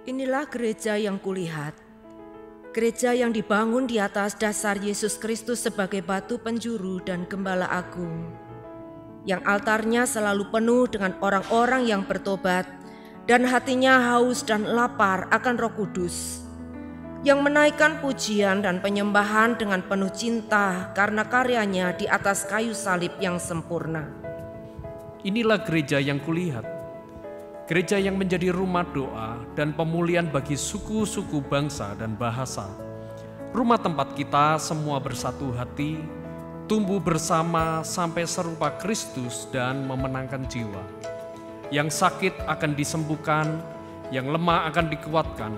Inilah gereja yang kulihat, gereja yang dibangun di atas dasar Yesus Kristus sebagai batu penjuru dan gembala agung, yang altarnya selalu penuh dengan orang-orang yang bertobat dan hatinya haus dan lapar akan Roh Kudus, yang menaikkan pujian dan penyembahan dengan penuh cinta karena karyanya di atas kayu salib yang sempurna. Inilah gereja yang kulihat, gereja yang menjadi rumah doa dan pemulihan bagi suku-suku bangsa dan bahasa. Rumah tempat kita semua bersatu hati, tumbuh bersama sampai serupa Kristus dan memenangkan jiwa. Yang sakit akan disembuhkan, yang lemah akan dikuatkan,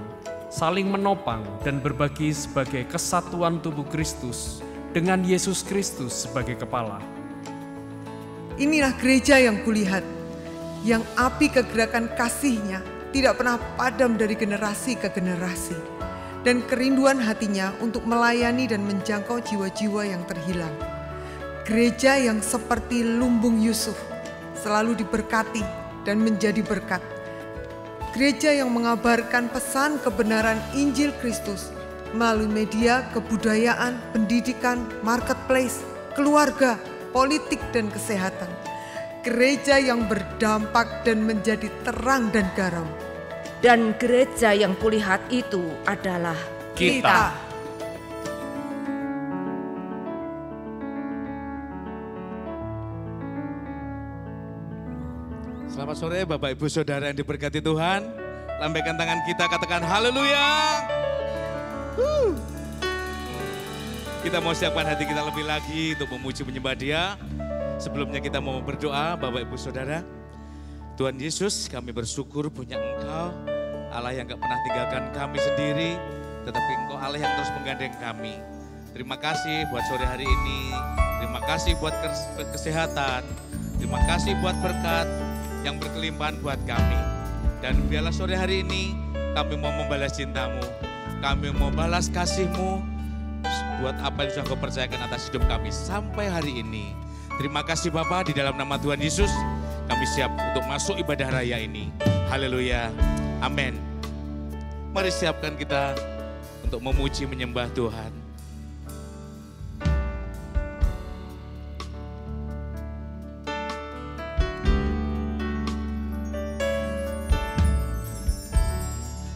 saling menopang dan berbagi sebagai kesatuan tubuh Kristus dengan Yesus Kristus sebagai kepala. Inilah gereja yang kulihat, yang api kegerakan kasih-Nya tidak pernah padam dari generasi ke generasi, dan kerinduan hatinya untuk melayani dan menjangkau jiwa-jiwa yang terhilang. Gereja yang seperti lumbung Yusuf, selalu diberkati dan menjadi berkat. Gereja yang mengabarkan pesan kebenaran Injil Kristus melalui media, kebudayaan, pendidikan, marketplace, keluarga, politik, dan kesehatan. Gereja yang berdampak dan menjadi terang dan garam. Dan gereja yang kulihat itu adalah kita. Selamat sore Bapak Ibu Saudara yang diberkati Tuhan. Lambaikan tangan kita, katakan haleluya. Kita mau siapkan hati kita lebih lagi untuk memuji menyembah Dia. Sebelumnya kita mau berdoa, Bapak Ibu Saudara. Tuhan Yesus, kami bersyukur punya Engkau, Allah yang gak pernah tinggalkan kami sendiri, tetapi Engkau Allah yang terus menggandeng kami. Terima kasih buat sore hari ini, terima kasih buat kesehatan, terima kasih buat berkat yang berkelimpahan buat kami. Dan biarlah sore hari ini kami mau membalas cinta-Mu, kami mau balas kasih-Mu buat apa yang sudah Kau percayakan atas hidup kami sampai hari ini. Terima kasih Bapa, di dalam nama Tuhan Yesus kami siap untuk masuk ibadah raya ini. Haleluya, amin. Mari siapkan kita untuk memuji menyembah Tuhan.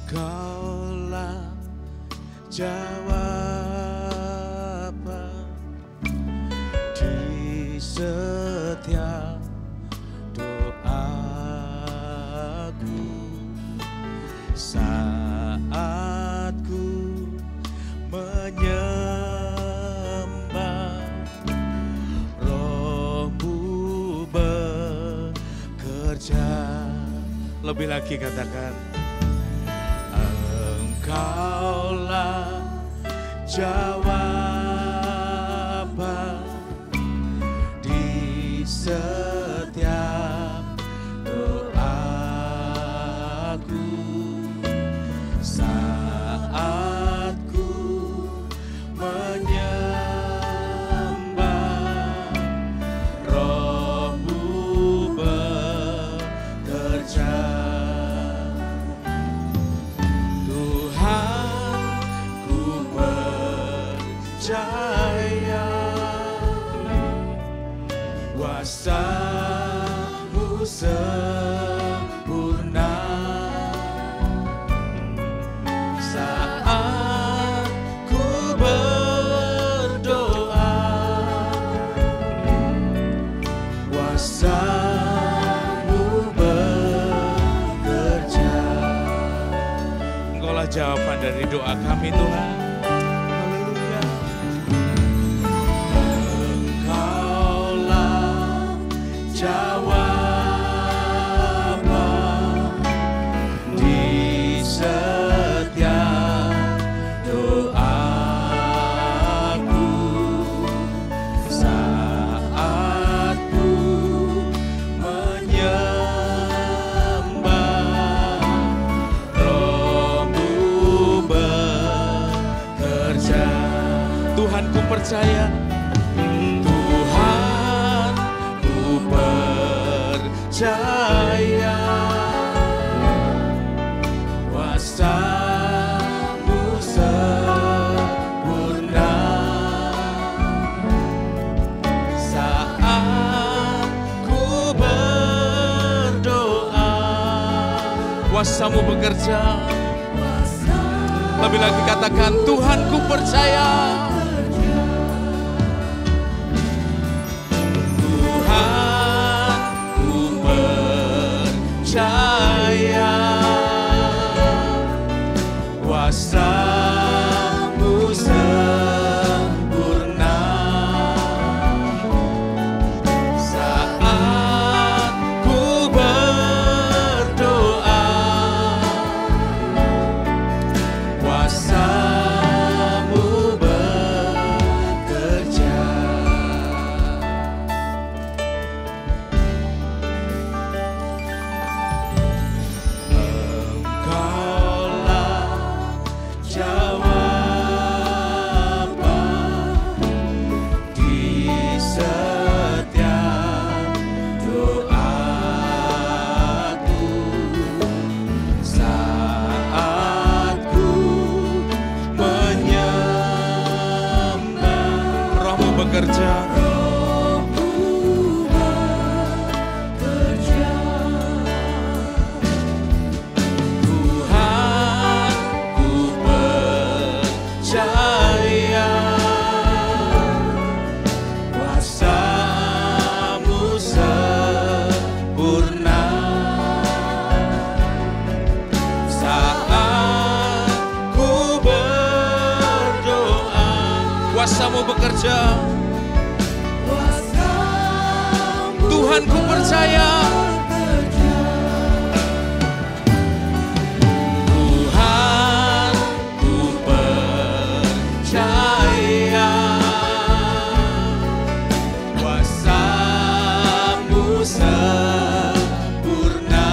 Kaulah jawaban di setiap doaku saat ku menyembah. Roh-Mu bekerja. Lebih lagi katakan, Engkaulah jawaban di setiap doaku saat ku menyembah. Roh-Mu bekerja. Tuhan, ku percaya kuasa-Mu sempurna saat ku berdoa. Kuasa-Mu bekerja. Engkaulah jawaban dari doa kami Tuhan. Haleluya. Engkaulah jawaban di setiap doaku saat ku menyembah. Roh-Mu bekerja. Tuhan, ku percaya. Tuhan, ku percaya kuasa kuasa-Mu bekerja. Lebih lagi katakan, Tuhan ku percaya. Tuhan ku percaya. Kuasa-Mu sempurna. Saat ku berdoa, kuasa-Mu bekerja. Engkaulah jawaban di setiap doaku saat ku menyembah. Roh-Mu bekerja. Tuhan ku percaya. Kuasa-Mu sempurna. Saat ku berdoa, kuasa-Mu bekerja. Tuhan ku percaya. Tuhan ku percaya. Kuasa-Mu sempurna.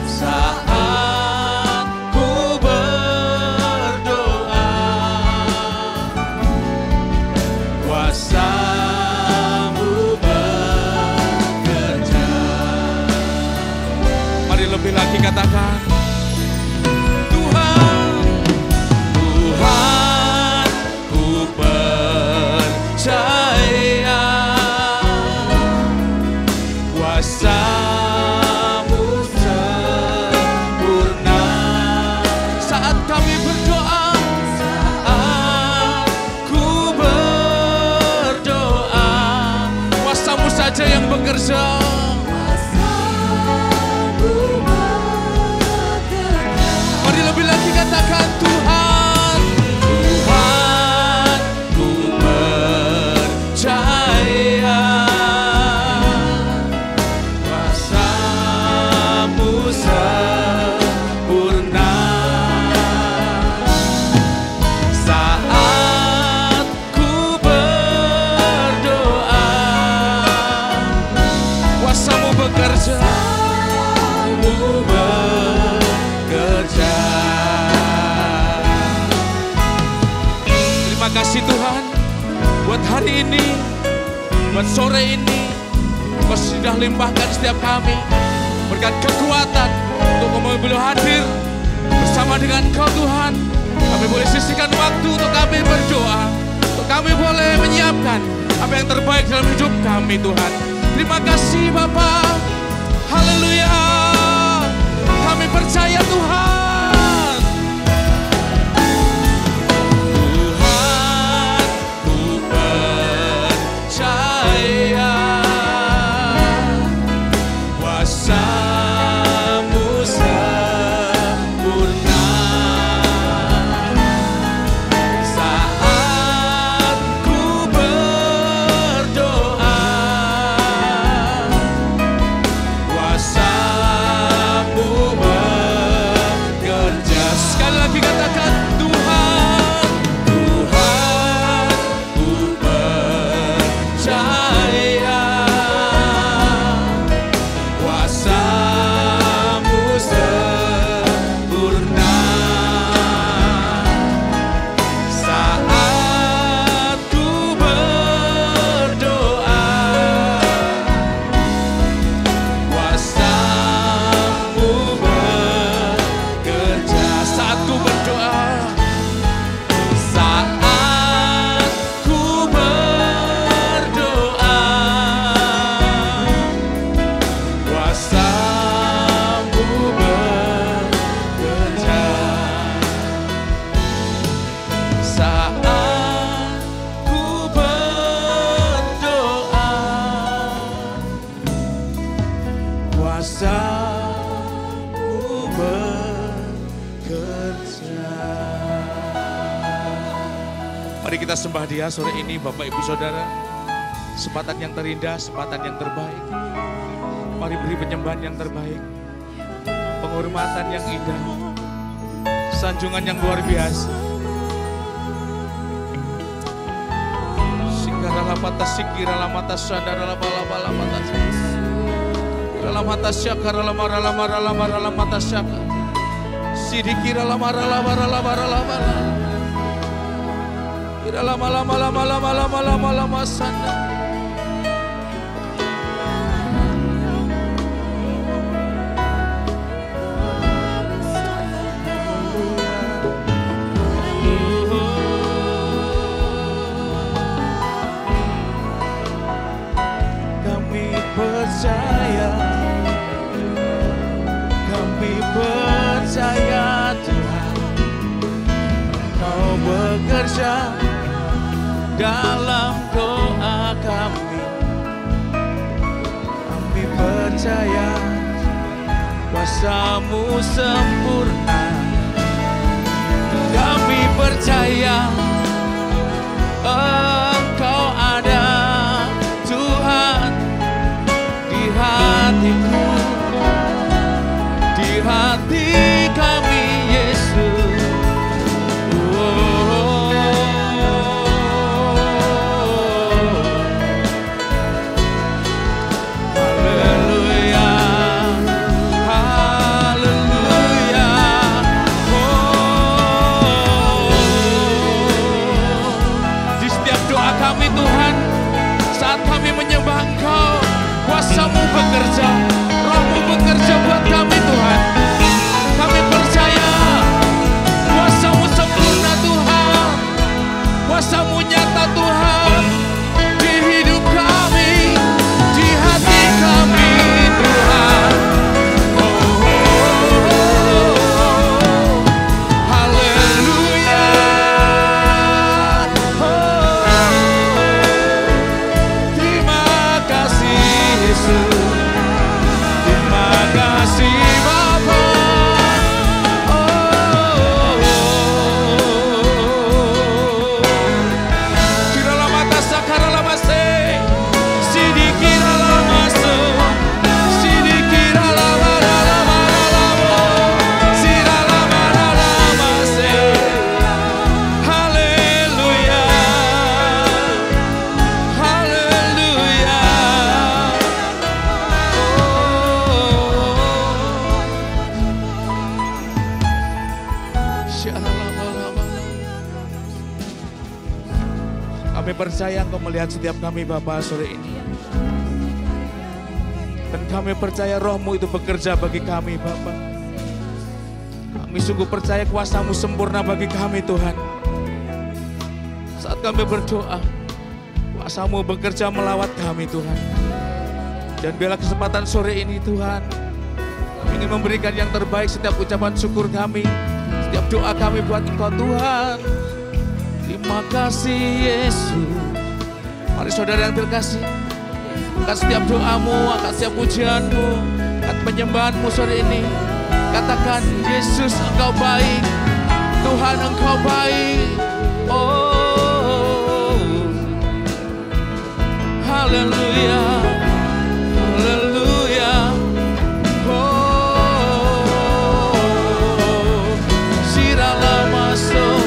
Saat ku berdoa, kuasa-Mu bekerja. Mari lebih lagi katakan, Tuhan, Tuhan ku percaya. Kuasa-Mu sempurna. Saat kami berdoa, saat ku berdoa, kuasa-Mu saja yang bekerja. Mari lebih lagi katakan, Tuhan, Tuhan ku percaya. Kuasa-Mu sempurna. Saat ku berdoa, kuasa-Mu bekerja. Kuasa-Mu bekerja. Terima kasih Tuhan buat hari ini, buat sore ini. Kau sudah limpahkan setiap kami berkat kekuatan untuk kami boleh hadir bersama dengan Kau Tuhan. Kami boleh sisihkan waktu untuk kami berdoa, untuk kami boleh menyiapkan apa yang terbaik dalam hidup kami Tuhan. Terima kasih Bapa. Haleluya. Kami percaya Tuhan. Tuhan ku percaya. Kuasa-Mu sempurna. Saat ku berdoa, kuasa-Mu bekerja. Sekali lagi katakan, Tuhan, Tuhan ku percaya. Kuasa-Mu sempurna. Saat ku berdoa, kuasa-Mu bekerja. Saat ku berdoa, Mari kita sembah Dia sore ini Bapak Ibu Saudara. Kesempatan yang terindah, kesempatan yang terbaik. Mari beri penyembahan yang terbaik. Penghormatan yang indah. Sanjungan yang luar biasa. Sikaralamata sikiralamata sadaralamata Ralamata syakara lamara lamara lamara lamata syakara sidikira lamara lamara lamara lamara kira lama lama lama lama lama lama lama sana kami percaya Tuhan, Engkau bekerja dalam doa kami. Kami percaya kuasa-Mu sempurna. Kami percaya Engkau ada Tuhan di hatiku. Di hati kami Yesus, haleluya, haleluya, di setiap doa kami Tuhan, saat kami menyembah Engkau, kuasa-Mu bekerja, Roh-Mu bekerja buat kami Tuhan. Kami percaya kuasa-Mu sempurna Tuhan, kuasa-Mu nyata Tuhan di hidup kami, di hati kami Tuhan. Haleluya, terima kasih Yesus, terima kasih Bapa. Kami percaya Engkau melihat setiap kami Bapa sore ini. Dan kami percaya Roh-Mu itu bekerja bagi kami Bapa. Kami sungguh percaya kuasa-Mu sempurna bagi kami Tuhan. Saat kami berdoa, kuasa-Mu bekerja melawat kami Tuhan. Dan biarlah kesempatan sore ini Tuhan, kami ingin memberikan yang terbaik setiap ucapan syukur kami, setiap doa kami buat Engkau Tuhan. Terima kasih Yesus. Mari saudara yang terkasih, angkat setiap doamu, angkat setiap pujianmu, angkat penyembahanmu sore ini. Katakan, Yesus Engkau baik, Tuhan Engkau baik. Oh, haleluya, haleluya. Oh, sirala masuk.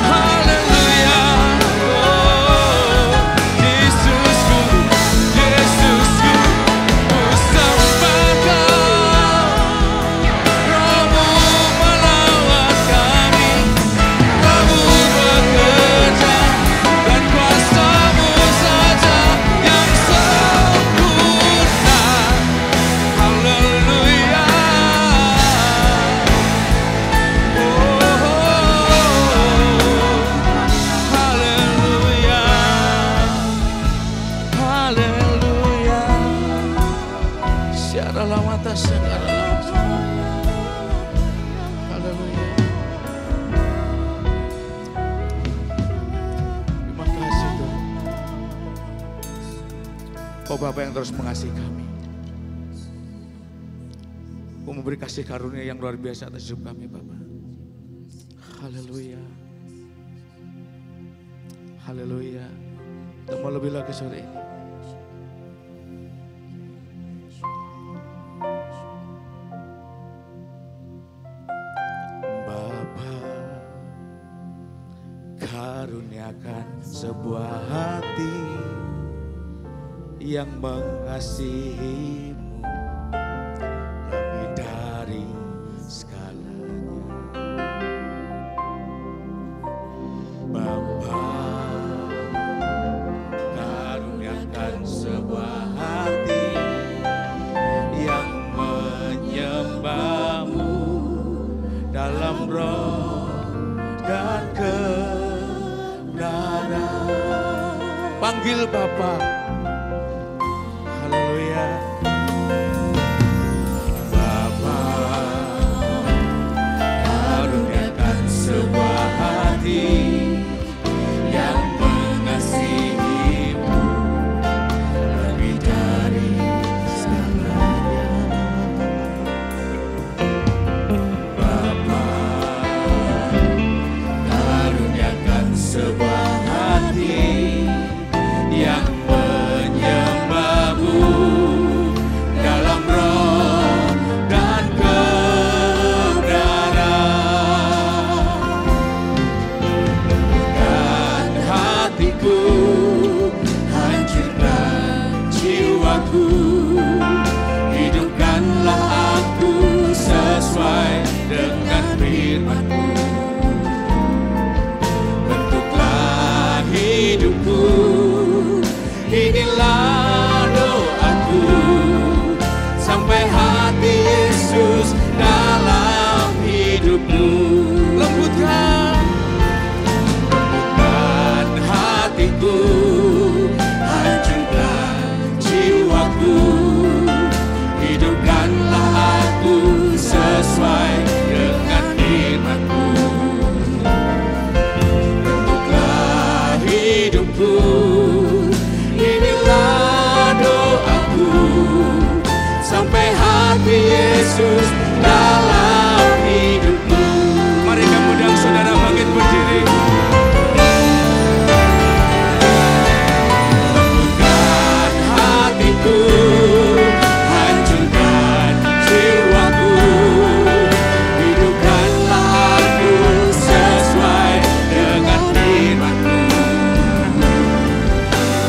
Hallelujah. mata sekarang. Haleluya. Terima kasih Tuhan. Oh Bapa yang terus mengasihi kami. Memberi kasih karunia yang luar biasa atas hidup kami Bapa. Haleluya. Haleluya. Kita mau lebih lagi sore ini. Bapa, karuniakan sebuah hati yang mengasihimu lebih dari segalanya. Bapa, karuniakan sebuah hati yang menyembahmu dalam roh dan kebenaran. Panggil Bapa. Haleluya. Bapa, karuniakan sebuah hati yang mengasihimu lebih dari segalanya. Bapa, karuniakan sebuah hati yang menyembahmu dalam roh dan kebenaran. Lembutkan hatiku, hancurkan jiwaku, hidupkanlah aku sesuai dengan firman-Mu. Bentuklah hidupku, inilah doaku, sampai hati Yesus dalam hidupmu. Lembutkan hatiku, hancurkan jiwaku, hidupkanlah aku sesuai dengan firman-Mu. Bentuklah hidupku, inilah doaku, sampai hati Yesus dalam hidupmu. Mari kamu dan saudara bangkit berdiri. Lembutkan hatiku, hancurkan jiwaku, hidupkanlah aku sesuai dengan firman-Mu.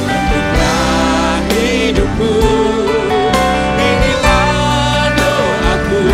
Bentuklah hidupku, inilah doaku,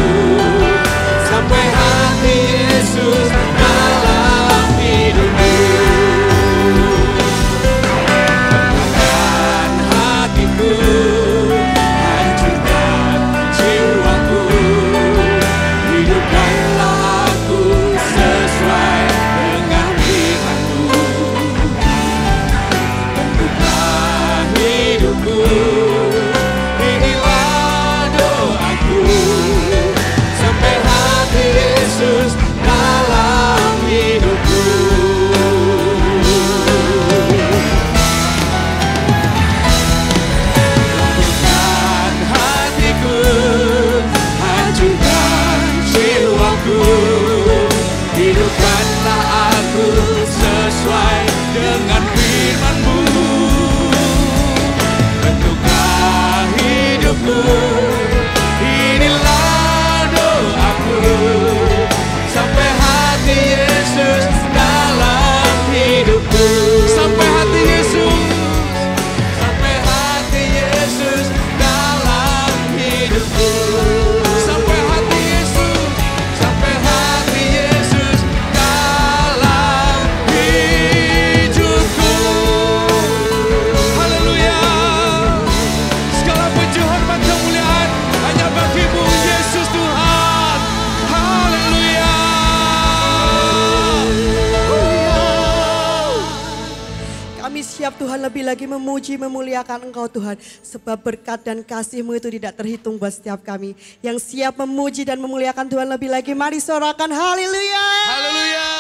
Tuhan lebih lagi memuji, memuliakan Engkau Tuhan. Sebab berkat dan kasih-Mu itu tidak terhitung buat setiap kami. Yang siap memuji dan memuliakan Tuhan lebih lagi, mari sorakan haleluya. Haleluya.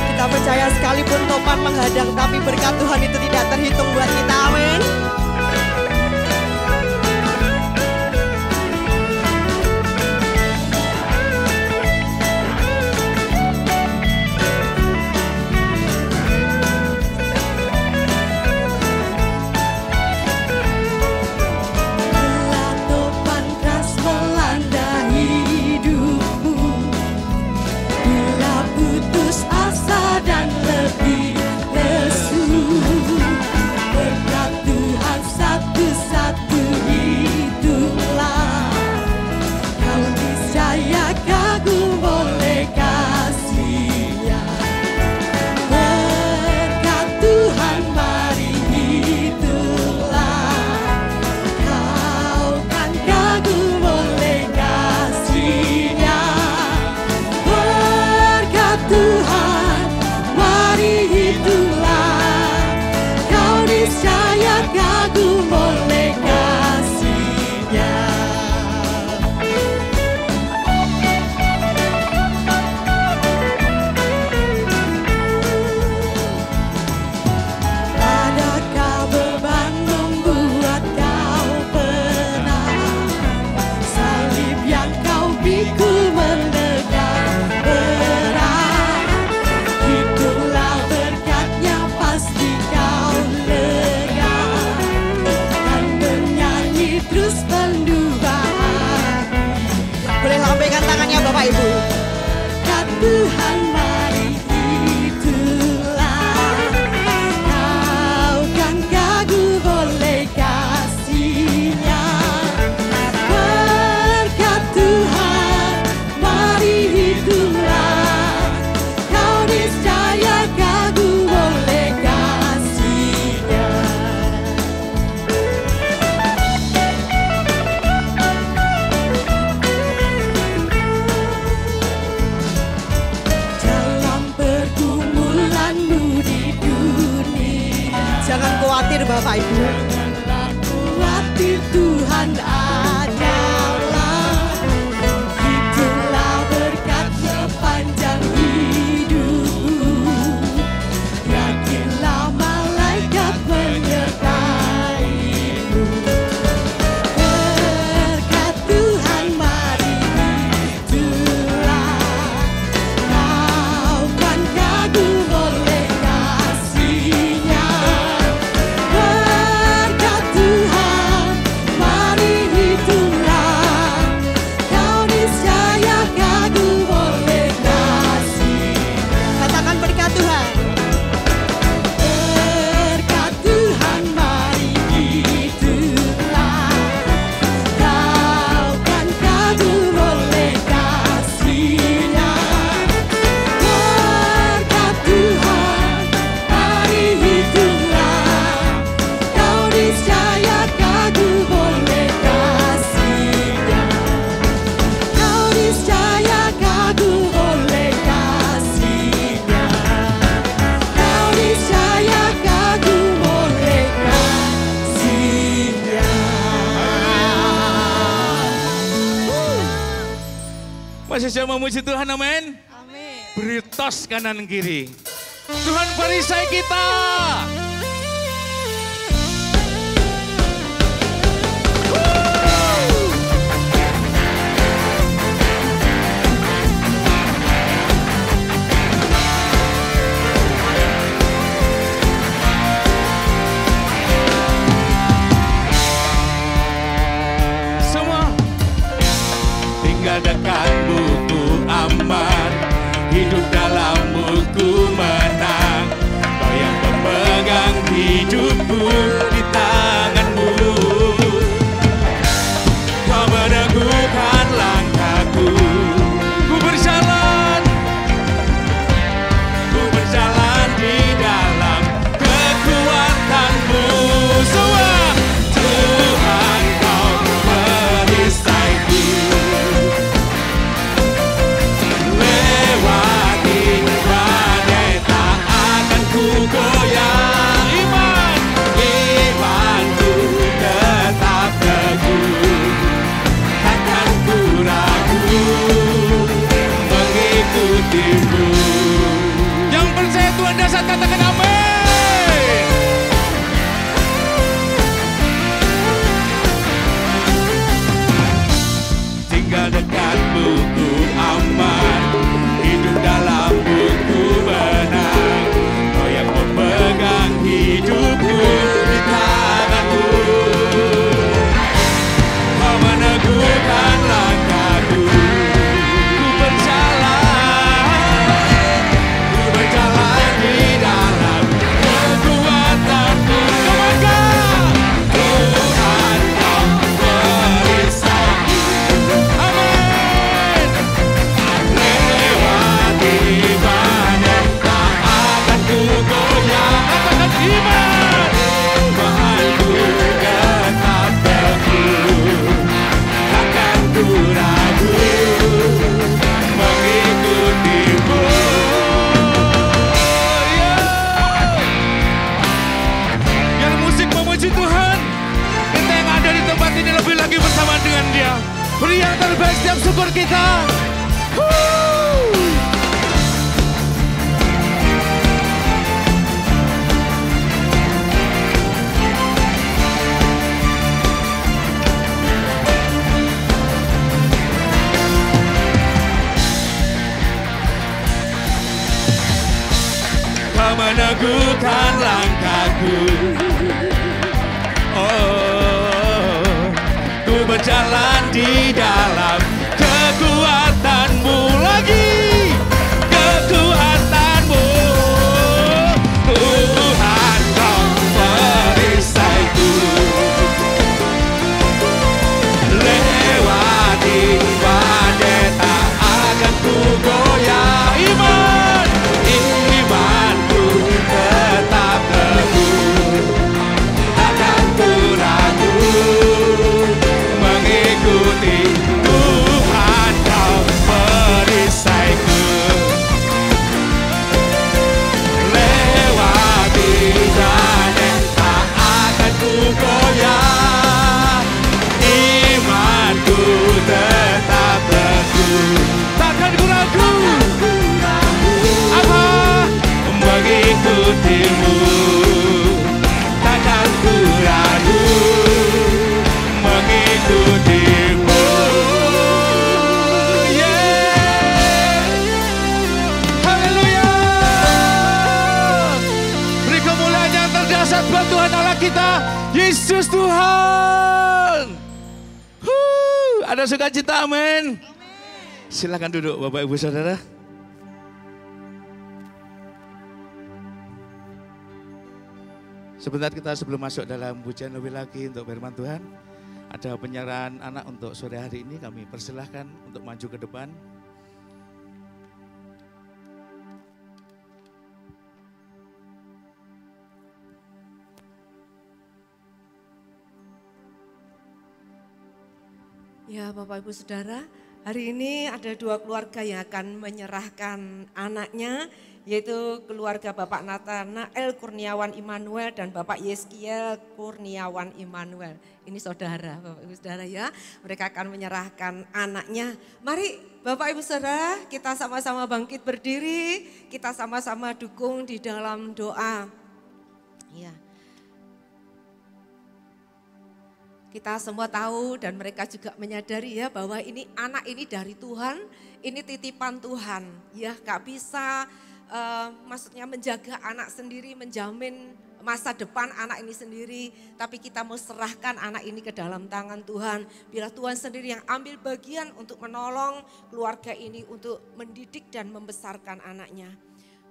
Kita percaya sekalipun topan menghadang, tapi berkat Tuhan itu tidak terhitung buat kita, amin. Bapak Ibu. Janganlah khawatir, Tuhan adalah, itulah berkat-Nya panjang hidup. Yakinlah malaikat menyertai-Mu. Berkat Tuhan mari itulah, kau kan kagum oleh kasih-Nya. Masih bisa memuji Tuhan, amin. Amin. Beri tos kanan kiri. Tuhan perisai kita. Tinggalkanmu ku aman, hidup dalammu ku menang. Kau yang pemegang hidupku di tanganmu. Kau meneguhkan langkahku. Ku berjalan di dalam kekuatanmu. Semua Tuhan, kau perisaiku. Lewati Beri yang terbaik setiap syukur kita. Kau meneguhkan langkahku. Oh, ku berjalan di dalam kekuatanmu lagi. Kekuatanmu, Tuhan kau perisaiku. Lewati badai tak akan ku goyah. Iman, imanku tetap teguh, takkan ku ragu mengikuti Tuhan kau perisaiku. Lewati badai tak akan ku goyah, imanku tetap teguh, takkan ku ragu apa mengikutimu, takkan ku ragu mengikutimu. Yeah. Haleluya. Beri kemuliaan yang terdahsyat buat Tuhan Allah kita, Yesus Tuhan. Ada sukacita, amin. Silakan duduk Bapak Ibu Saudara. Sebentar kita sebelum masuk dalam pujian lebih lagi untuk firman Tuhan, ada penyerahan anak untuk sore hari ini, kami persilahkan untuk maju ke depan. Ya Bapak Ibu Saudara, hari ini ada dua keluarga yang akan menyerahkan anaknya, yaitu keluarga Bapak Nathanael Kurniawan Immanuel dan Bapak Yeskiel Kurniawan Immanuel. Ini saudara, Bapak Ibu Saudara ya, mereka akan menyerahkan anaknya. Mari Bapak Ibu Saudara, kita sama-sama bangkit berdiri, kita sama-sama dukung di dalam doa. Ya. Kita semua tahu dan mereka juga menyadari ya bahwa ini anak ini dari Tuhan, ini titipan Tuhan. Ya gak bisa maksudnya menjaga anak sendiri, menjamin masa depan anak ini sendiri. Tapi kita mau serahkan anak ini ke dalam tangan Tuhan. Biar Tuhan sendiri yang ambil bagian untuk menolong keluarga ini untuk mendidik dan membesarkan anaknya.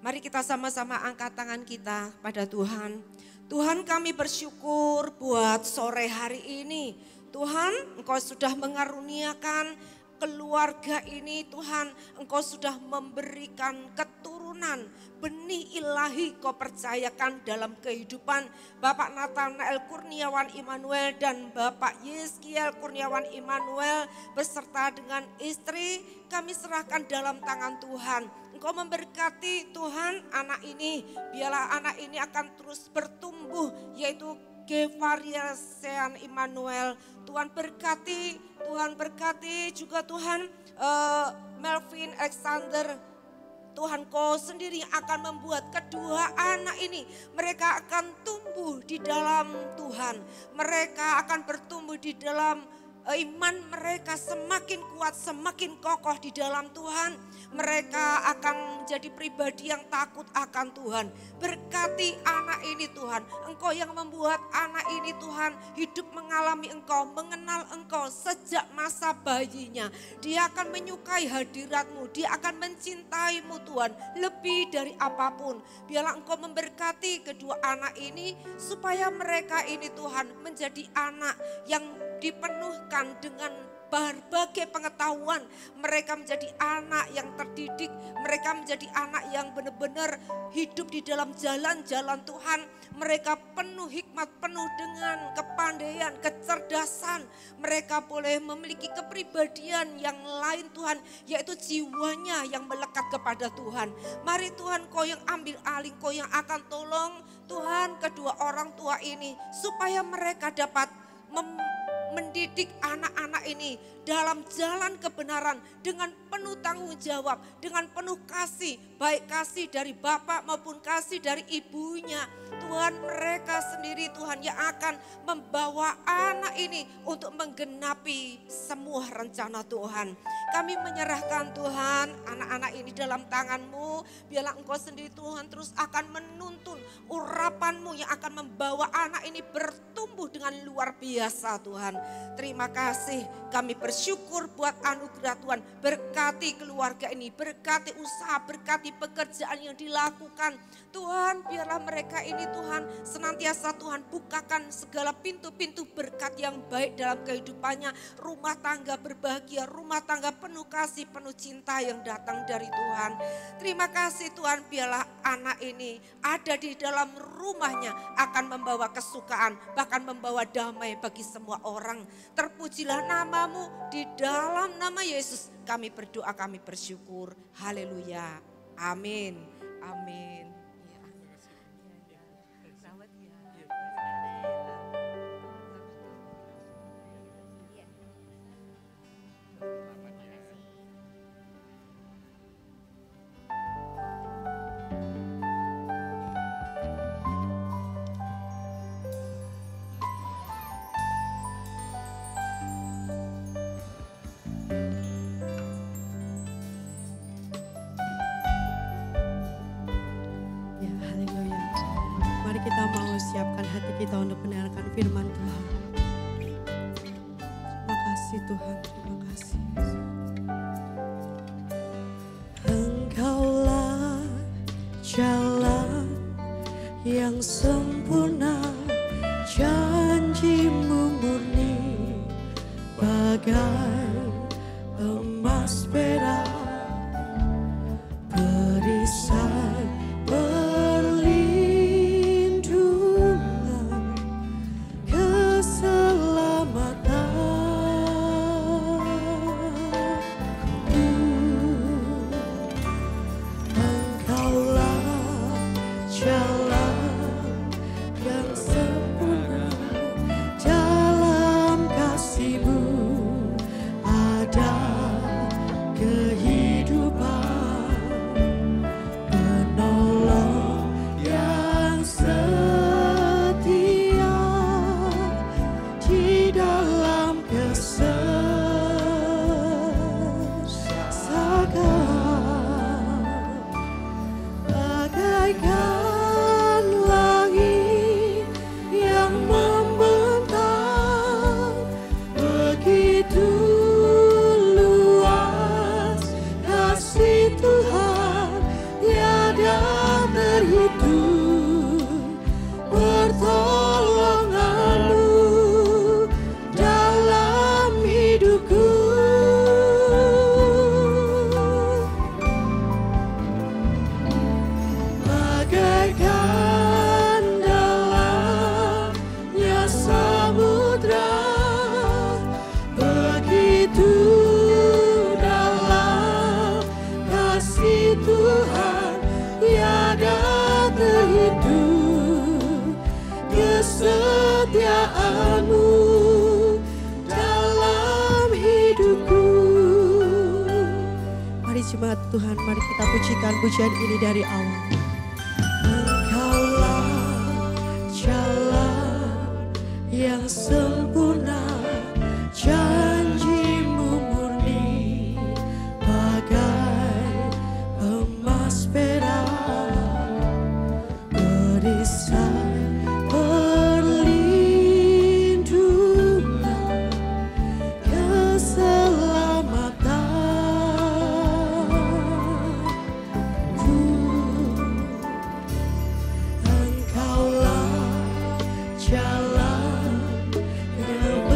Mari kita sama-sama angkat tangan kita pada Tuhan. Tuhan, kami bersyukur buat sore hari ini. Tuhan, Engkau sudah mengaruniakan keluarga ini. Tuhan, Engkau sudah memberikan keturunan. Benih ilahi Kau percayakan dalam kehidupan Bapak Nathanael Kurniawan Immanuel dan Bapak Yeskiel Kurniawan Immanuel beserta dengan istri. Kami serahkan dalam tangan Tuhan. Engkau memberkati Tuhan anak ini, biarlah anak ini akan terus bertumbuh, yaitu Gevariasean Immanuel. Tuhan berkati juga Tuhan Melvin Alexander. Tuhan Kau sendiri akan membuat kedua anak ini, mereka akan tumbuh di dalam Tuhan. Mereka akan bertumbuh di dalam iman mereka semakin kuat, semakin kokoh di dalam Tuhan. Mereka akan menjadi pribadi yang takut akan Tuhan. Berkati anak ini Tuhan. Engkau yang membuat anak ini Tuhan hidup mengalami Engkau, mengenal Engkau sejak masa bayinya. Dia akan menyukai hadirat-Mu, dia akan mencintai-Mu Tuhan lebih dari apapun. Biarlah Engkau memberkati kedua anak ini supaya mereka ini Tuhan menjadi anak yang dipenuhkan dengan berbagai pengetahuan. Mereka menjadi anak yang terdidik, mereka menjadi anak yang benar-benar hidup di dalam jalan-jalan Tuhan. Mereka penuh hikmat, penuh dengan kepandaian, kecerdasan. Mereka boleh memiliki kepribadian yang lain Tuhan, yaitu jiwanya yang melekat kepada Tuhan. Mari Tuhan Kau yang ambil alih, Kau yang akan tolong Tuhan kedua orang tua ini supaya mereka dapat mendidik anak-anak ini dalam jalan kebenaran dengan penuh tanggung jawab, dengan penuh kasih, baik kasih dari bapak maupun kasih dari ibunya. Tuhan, mereka sendiri Tuhan yang akan membawa anak ini untuk menggenapi semua rencana Tuhan. Kami menyerahkan Tuhan anak-anak ini dalam tangan-Mu. Biarlah Engkau sendiri Tuhan terus akan menuntun urapan-Mu yang akan membawa anak ini bertumbuh dengan luar biasa Tuhan. Terima kasih, kami bersyukur buat anugerah Tuhan. Berkati keluarga ini, berkati usaha, berkati pekerjaan yang dilakukan. Tuhan, biarlah mereka ini Tuhan senantiasa Tuhan bukakan segala pintu-pintu berkat yang baik dalam kehidupannya. Rumah tangga berbahagia, rumah tangga penuh kasih, penuh cinta yang datang dari Tuhan. Terima kasih Tuhan, biarlah anak ini ada di dalam rumahnya akan membawa kesukaan, bahkan membawa damai bagi semua orang. Terpujilah nama-Mu, di dalam nama Yesus kami berdoa, kami bersyukur. Haleluya. Amin. Amin. Kita mau siapkan hati kita untuk mendengarkan firman Tuhan. Terima kasih Tuhan, terima kasih. Engkaulah jalan yang sempurna, janji-Mu murni bagai emas perak, perisai kesetiaan-Mu dalam hidupku. Mari jemaat Tuhan, mari kita pujikan pujian ini dari awal. Engkaulah jalan yang sempurna, janji-Mu murni bagai emas perak, perisai jalan yang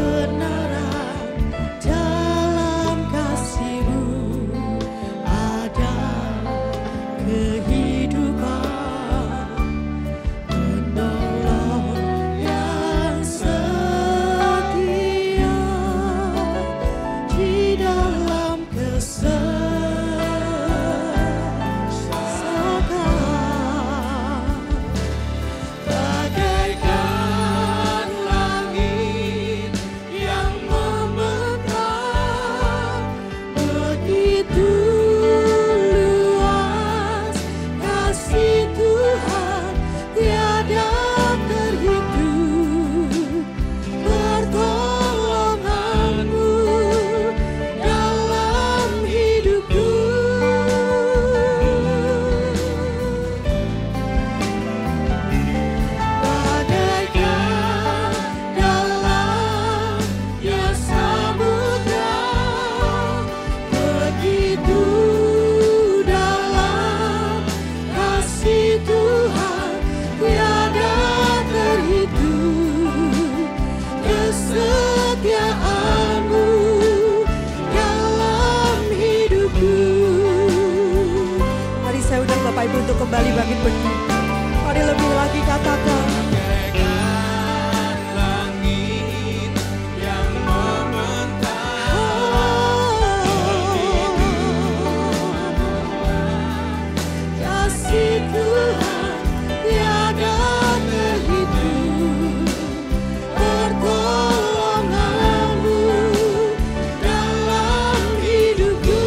kembali bangkit berdiri. Mari lebih lagi katakan. Langit yang membentang, kasih Tuhan tiada terhitung, pertolongan-Mu dalam hidupku.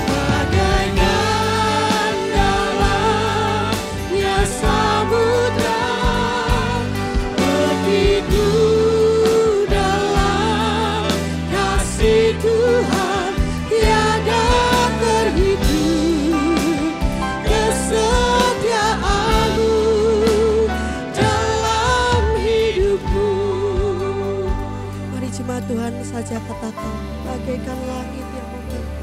Bagaikan dalamnya samudra, begitu dalam kasih Tuhan tiada terhitung, kesetiaan-Mu dalam hidupku. Mari jemaat Tuhan saja katakan, bagaikan langit yang membentang.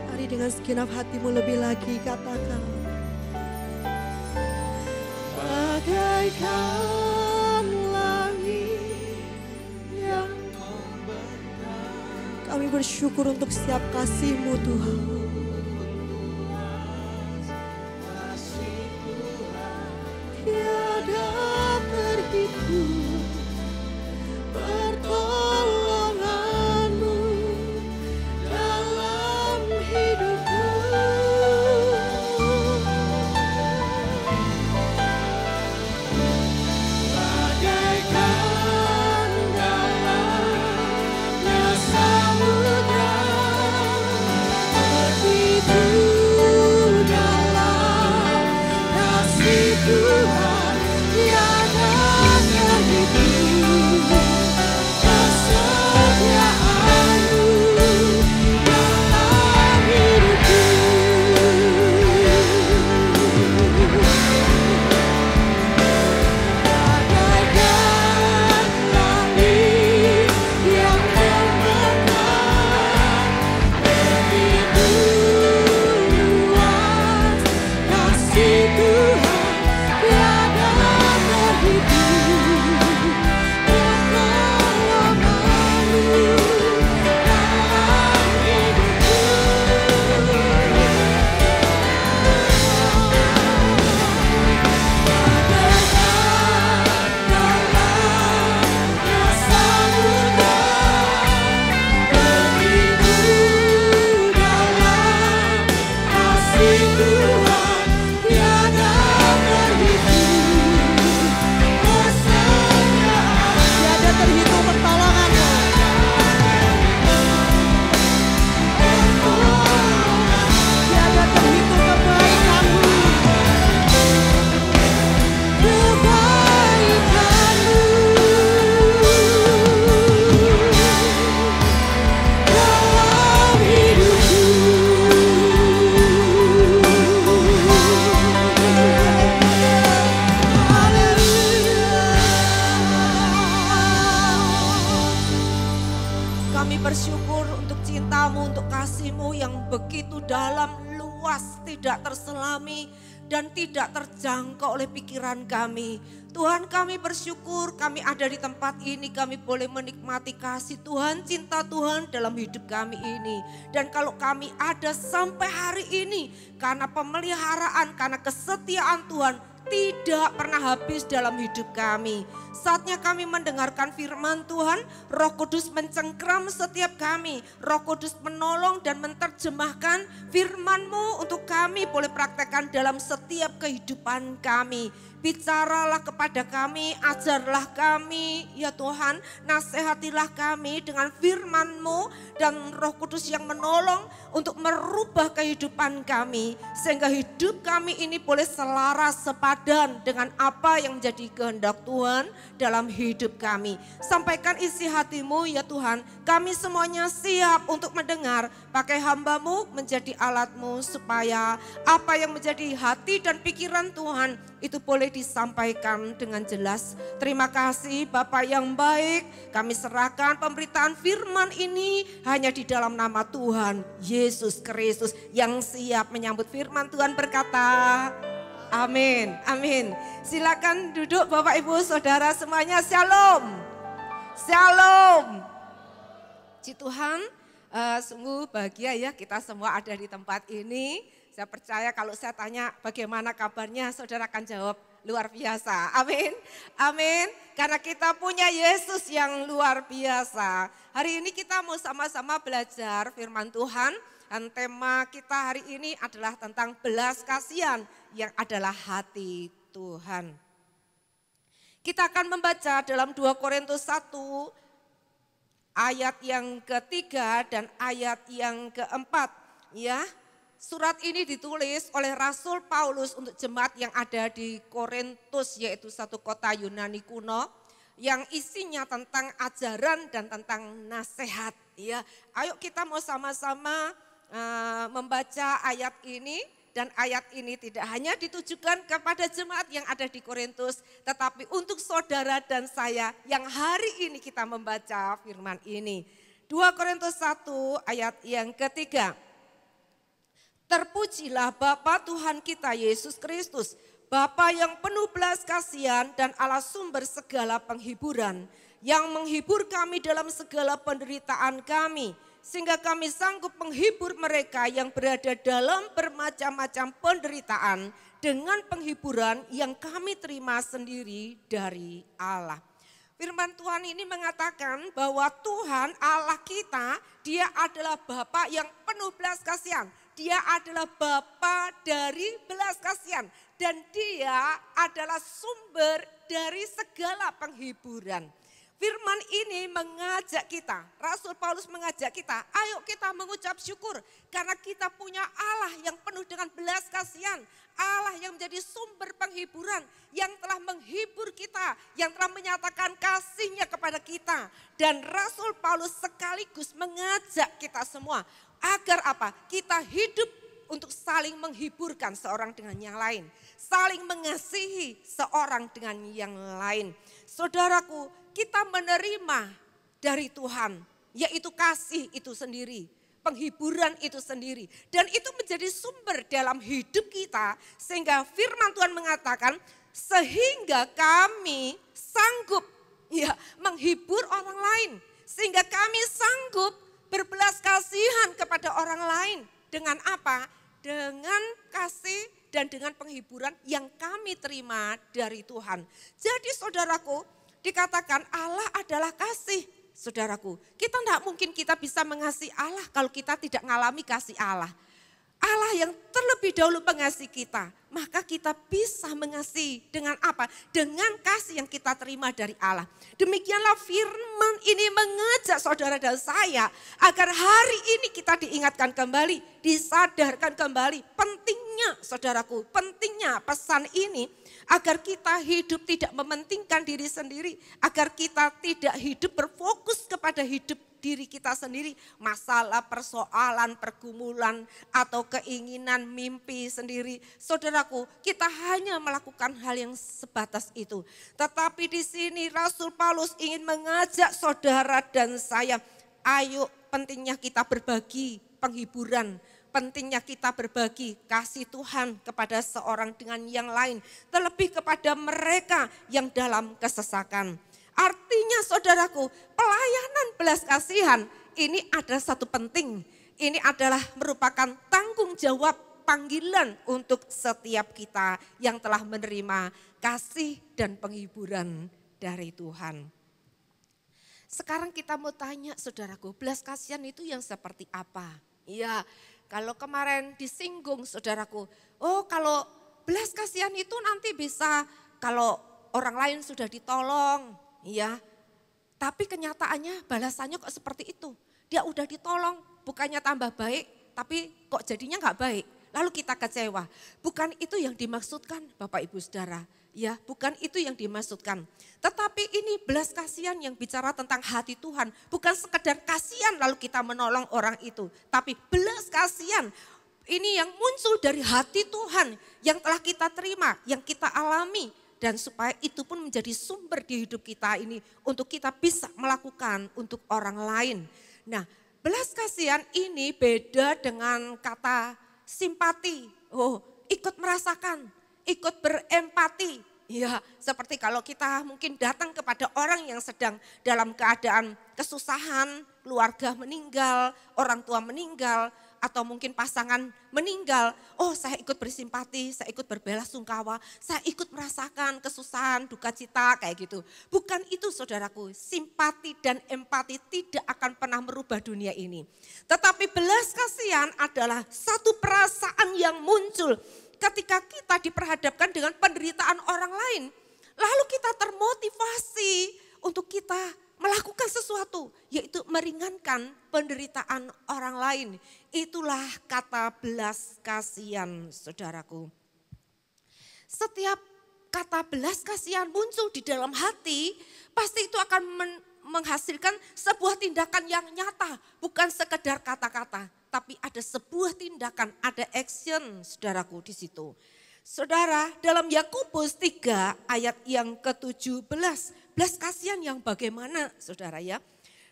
Mari dengan segenap hatimu lebih lagi katakan. Bagaikan langit yang membentang. Kami bersyukur untuk setiap kasih-Mu Tuhan. Tiada terhitung, pertolongan-Mu dalam hidupku. Bagaikan dalamnya samudra, begitu dalam kasih Tuhan tiada terhitung, kesetiaan-Mu dalam hidupku. Bagaikan langit yang membentang, begitu luas kasih Tuhan tiada terhitung, pertolongan-Mu dalam hidupku. Dalamnya samudra, begitu dalam kasih Tuhan tiada terhitung, kesetiaan tiada terhitung, pertolongan-Mu tiada terhitung, kebaikan-Mu. Kebaikan-Mu dalam hidupku. Kami bersyukur untuk cinta-Mu, untuk kasih-Mu yang begitu dalam, luas, tidak terselami, dan tidak terjangkau oleh pikiran kami. Tuhan, kami bersyukur kami ada di tempat ini, kami boleh menikmati kasih Tuhan, cinta Tuhan dalam hidup kami ini. Dan kalau kami ada sampai hari ini karena pemeliharaan, karena kesetiaan Tuhan tidak pernah habis dalam hidup kami. Saatnya kami mendengarkan firman Tuhan, Roh Kudus mencengkram setiap kami. Roh Kudus menolong dan menerjemahkan firman-Mu untuk kami boleh praktekkan dalam setiap kehidupan kami. Bicaralah kepada kami, ajarlah kami ya Tuhan, nasihatilah kami dengan firman-Mu dan Roh Kudus yang menolong untuk merubah kehidupan kami. Sehingga hidup kami ini boleh selaras sepadan dengan apa yang menjadi kehendak Tuhan dalam hidup kami. Sampaikan isi hati-Mu ya Tuhan, kami semuanya siap untuk mendengar. Pakai hamba-Mu menjadi alat-Mu supaya apa yang menjadi hati dan pikiran Tuhan itu boleh disampaikan dengan jelas. Terima kasih Bapa yang baik, kami serahkan pemberitaan firman ini hanya di dalam nama Tuhan Yesus Kristus yang siap menyambut firman Tuhan berkata, amin, amin. Silakan duduk Bapak Ibu Saudara semuanya, shalom, shalom. Puji Tuhan, sungguh bahagia ya kita semua ada di tempat ini. Saya percaya kalau saya tanya bagaimana kabarnya, saudara akan jawab luar biasa. Amin, amin. Karena kita punya Yesus yang luar biasa. Hari ini kita mau sama-sama belajar firman Tuhan. Dan tema kita hari ini adalah tentang belas kasihan yang adalah hati Tuhan. Kita akan membaca dalam 2 Korintus 1 ayat yang ketiga dan ayat yang keempat. Ya. Surat ini ditulis oleh Rasul Paulus untuk jemaat yang ada di Korintus, yaitu satu kota Yunani kuno yang isinya tentang ajaran dan tentang nasihat. Ya, ayo kita mau sama-sama membaca ayat ini, dan ayat ini tidak hanya ditujukan kepada jemaat yang ada di Korintus, tetapi untuk saudara dan saya yang hari ini kita membaca firman ini. 2 Korintus 1 ayat yang ketiga. Terpujilah Bapa Tuhan kita Yesus Kristus, Bapa yang penuh belas kasihan dan Allah sumber segala penghiburan, yang menghibur kami dalam segala penderitaan kami, sehingga kami sanggup menghibur mereka yang berada dalam bermacam-macam penderitaan dengan penghiburan yang kami terima sendiri dari Allah. Firman Tuhan ini mengatakan bahwa Tuhan Allah kita, Dia adalah Bapa yang penuh belas kasihan. Dia adalah Bapa dari belas kasihan dan Dia adalah sumber dari segala penghiburan. Firman ini mengajak kita, Rasul Paulus mengajak kita, ayo kita mengucap syukur karena kita punya Allah yang penuh dengan belas kasihan. Allah yang menjadi sumber penghiburan, yang telah menghibur kita, yang telah menyatakan kasih-Nya kepada kita. Dan Rasul Paulus sekaligus mengajak kita semua agar apa? Kita hidup untuk saling menghiburkan seorang dengan yang lain. Saling mengasihi seorang dengan yang lain. Saudaraku, kita menerima dari Tuhan, yaitu kasih itu sendiri. Penghiburan itu sendiri. Dan itu menjadi sumber dalam hidup kita. Sehingga firman Tuhan mengatakan, sehingga kami sanggup menghibur orang lain. Sehingga kami sanggup berbelas kasihan kepada orang lain. Dengan apa? Dengan kasih dan dengan penghiburan yang kami terima dari Tuhan. Jadi saudaraku, dikatakan Allah adalah kasih. Saudaraku, kita tidak mungkin kita bisa mengasihi Allah kalau kita tidak mengalami kasih Allah. Allah yang terlebih dahulu mengasihi kita, maka kita bisa mengasihi dengan apa? Dengan kasih yang kita terima dari Allah. Demikianlah firman ini mengajak saudara dan saya agar hari ini kita diingatkan kembali, disadarkan kembali pentingnya saudaraku, pentingnya pesan ini agar kita hidup tidak mementingkan diri sendiri, agar kita tidak hidup berfokus kepada hidup diri kita sendiri, masalah, persoalan, pergumulan, atau keinginan, mimpi sendiri. Saudaraku, kita hanya melakukan hal yang sebatas itu. Tetapi di sini Rasul Paulus ingin mengajak saudara dan saya, ayo pentingnya kita berbagi penghiburan, pentingnya kita berbagi kasih Tuhan kepada seorang dengan yang lain, terlebih kepada mereka yang dalam kesesakan. Artinya saudaraku, pelayanan belas kasihan ini ada satu penting. Ini adalah merupakan tanggung jawab panggilan untuk setiap kita yang telah menerima kasih dan penghiburan dari Tuhan. Sekarang kita mau tanya saudaraku, belas kasihan itu yang seperti apa? Ya, kalau kemarin disinggung saudaraku, oh kalau belas kasihan itu nanti bisa kalau orang lain sudah ditolong, ya. Tapi kenyataannya balasannya kok seperti itu. Dia udah ditolong, bukannya tambah baik, tapi kok jadinya nggak baik. Lalu kita kecewa. Bukan itu yang dimaksudkan Bapak Ibu Saudara. Ya, bukan itu yang dimaksudkan. Tetapi ini belas kasihan yang bicara tentang hati Tuhan. Bukan sekedar kasihan lalu kita menolong orang itu. Tapi belas kasihan ini yang muncul dari hati Tuhan yang telah kita terima, yang kita alami. Dan supaya itu pun menjadi sumber di hidup kita ini untuk kita bisa melakukan untuk orang lain. Nah, belas kasihan ini beda dengan kata simpati. Oh, ikut merasakan, ikut berempati. Ya, seperti kalau kita mungkin datang kepada orang yang sedang dalam keadaan kesusahan, keluarga meninggal, orang tua meninggal, atau mungkin pasangan meninggal. Oh, saya ikut bersimpati, saya ikut berbelasungkawa, saya ikut merasakan kesusahan, duka cita kayak gitu. Bukan itu saudaraku, simpati dan empati tidak akan pernah merubah dunia ini. Tetapi belas kasihan adalah satu perasaan yang muncul ketika kita diperhadapkan dengan penderitaan orang lain. Lalu kita termotivasi untuk kita melakukan sesuatu, yaitu meringankan penderitaan orang lain. Itulah kata belas kasihan saudaraku. Setiap kata belas kasihan muncul di dalam hati, pasti itu akan menghasilkan sebuah tindakan yang nyata. Bukan sekedar kata-kata, tapi ada sebuah tindakan, ada action saudaraku di situ. Saudara, dalam Yakobus 3 ayat yang ke-17, belas kasihan yang bagaimana saudara ya?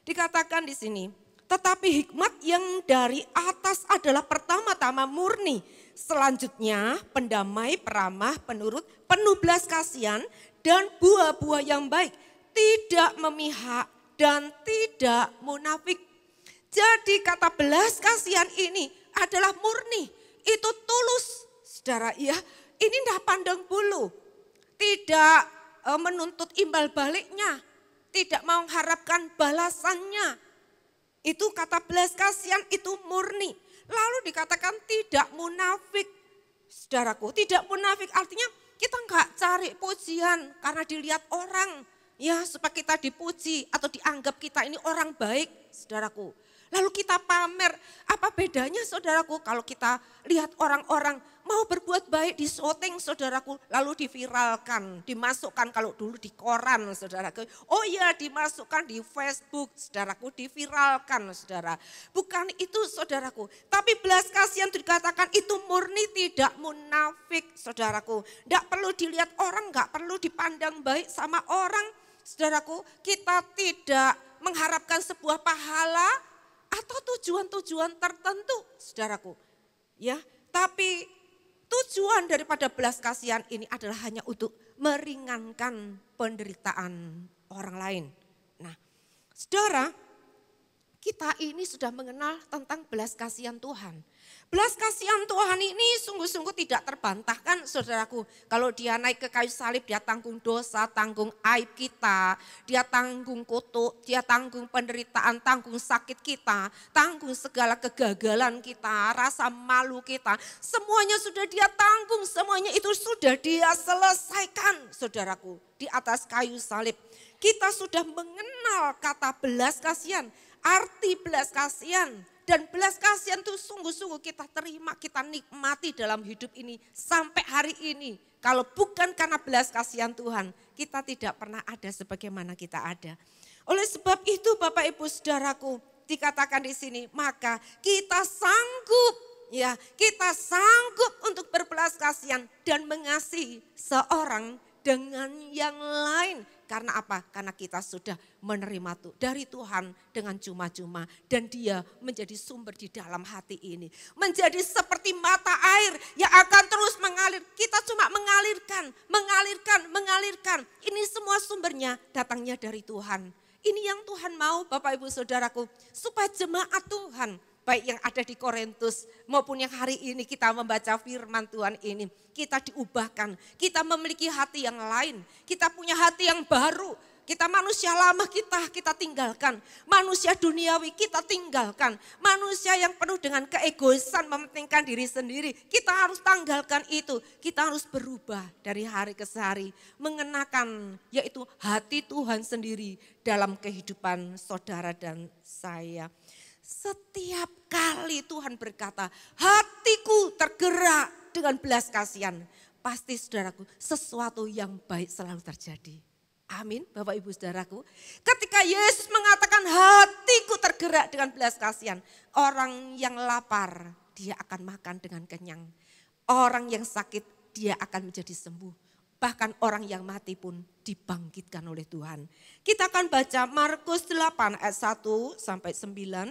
Dikatakan di sini, tetapi hikmat yang dari atas adalah pertama-tama murni. Selanjutnya pendamai, peramah, penurut, penuh belas kasihan dan buah-buah yang baik. Tidak memihak dan tidak munafik. Jadi kata belas kasihan ini adalah murni. Itu tulus saudara ya. Ini tidak pandang bulu, tidak menuntut imbal baliknya, tidak mengharapkan balasannya. Itu kata belas kasihan itu murni. Lalu dikatakan tidak munafik. Saudaraku, tidak munafik artinya kita enggak cari pujian karena dilihat orang. Ya supaya kita dipuji atau dianggap kita ini orang baik saudaraku. Lalu kita pamer, apa bedanya saudaraku kalau kita lihat orang-orang mau berbuat baik di syuting saudaraku, lalu diviralkan, dimasukkan kalau dulu di koran saudaraku. Oh iya dimasukkan di Facebook saudaraku, diviralkan saudara. Bukan itu saudaraku, tapi belas kasihan dikatakan itu murni tidak munafik saudaraku. Tidak perlu dilihat orang, nggak perlu dipandang baik sama orang saudaraku. Kita tidak mengharapkan sebuah pahala atau tujuan-tujuan tertentu saudaraku. Ya, tapi tujuan daripada belas kasihan ini adalah hanya untuk meringankan penderitaan orang lain. Nah, saudara, kita ini sudah mengenal tentang belas kasihan Tuhan. Belas kasihan Tuhan ini sungguh-sungguh tidak terbantahkan saudaraku. Kalau dia naik ke kayu salib, dia tanggung dosa, tanggung aib kita. Dia tanggung kutuk, dia tanggung penderitaan, tanggung sakit kita. Tanggung segala kegagalan kita, rasa malu kita. Semuanya sudah dia tanggung, semuanya itu sudah dia selesaikan saudaraku. Di atas kayu salib. Kita sudah mengenal kata belas kasihan, arti belas kasihan. Dan belas kasihan itu sungguh-sungguh kita terima, kita nikmati dalam hidup ini sampai hari ini. Kalau bukan karena belas kasihan Tuhan, kita tidak pernah ada sebagaimana kita ada. Oleh sebab itu Bapak Ibu Saudaraku, dikatakan di sini, maka kita sanggup, ya, kita sanggup untuk berbelas kasihan dan mengasihi seorang dengan yang lain. Karena apa? Karena kita sudah menerima dari Tuhan dengan cuma-cuma. Dan dia menjadi sumber di dalam hati ini. Menjadi seperti mata air yang akan terus mengalir. Kita cuma mengalirkan. Ini semua sumbernya datangnya dari Tuhan. Ini yang Tuhan mau Bapak Ibu Saudaraku. Supaya jemaat Tuhan, baik yang ada di Korintus maupun yang hari ini kita membaca firman Tuhan ini. Kita diubahkan, kita memiliki hati yang lain. Kita punya hati yang baru. Kita manusia lama kita tinggalkan. Manusia duniawi kita tinggalkan. Manusia yang penuh dengan keegoisan mementingkan diri sendiri. Kita harus tanggalkan itu. Kita harus berubah dari hari ke hari. Mengenakan yaitu hati Tuhan sendiri dalam kehidupan saudara dan saya. Setiap kali Tuhan berkata, hatiku tergerak dengan belas kasihan. Pasti saudaraku, sesuatu yang baik selalu terjadi. Amin, Bapak Ibu Saudaraku. Ketika Yesus mengatakan hatiku tergerak dengan belas kasihan. Orang yang lapar, dia akan makan dengan kenyang. Orang yang sakit, dia akan menjadi sembuh. Bahkan orang yang mati pun dibangkitkan oleh Tuhan. Kita akan baca Markus 8 ayat 1 sampai 9.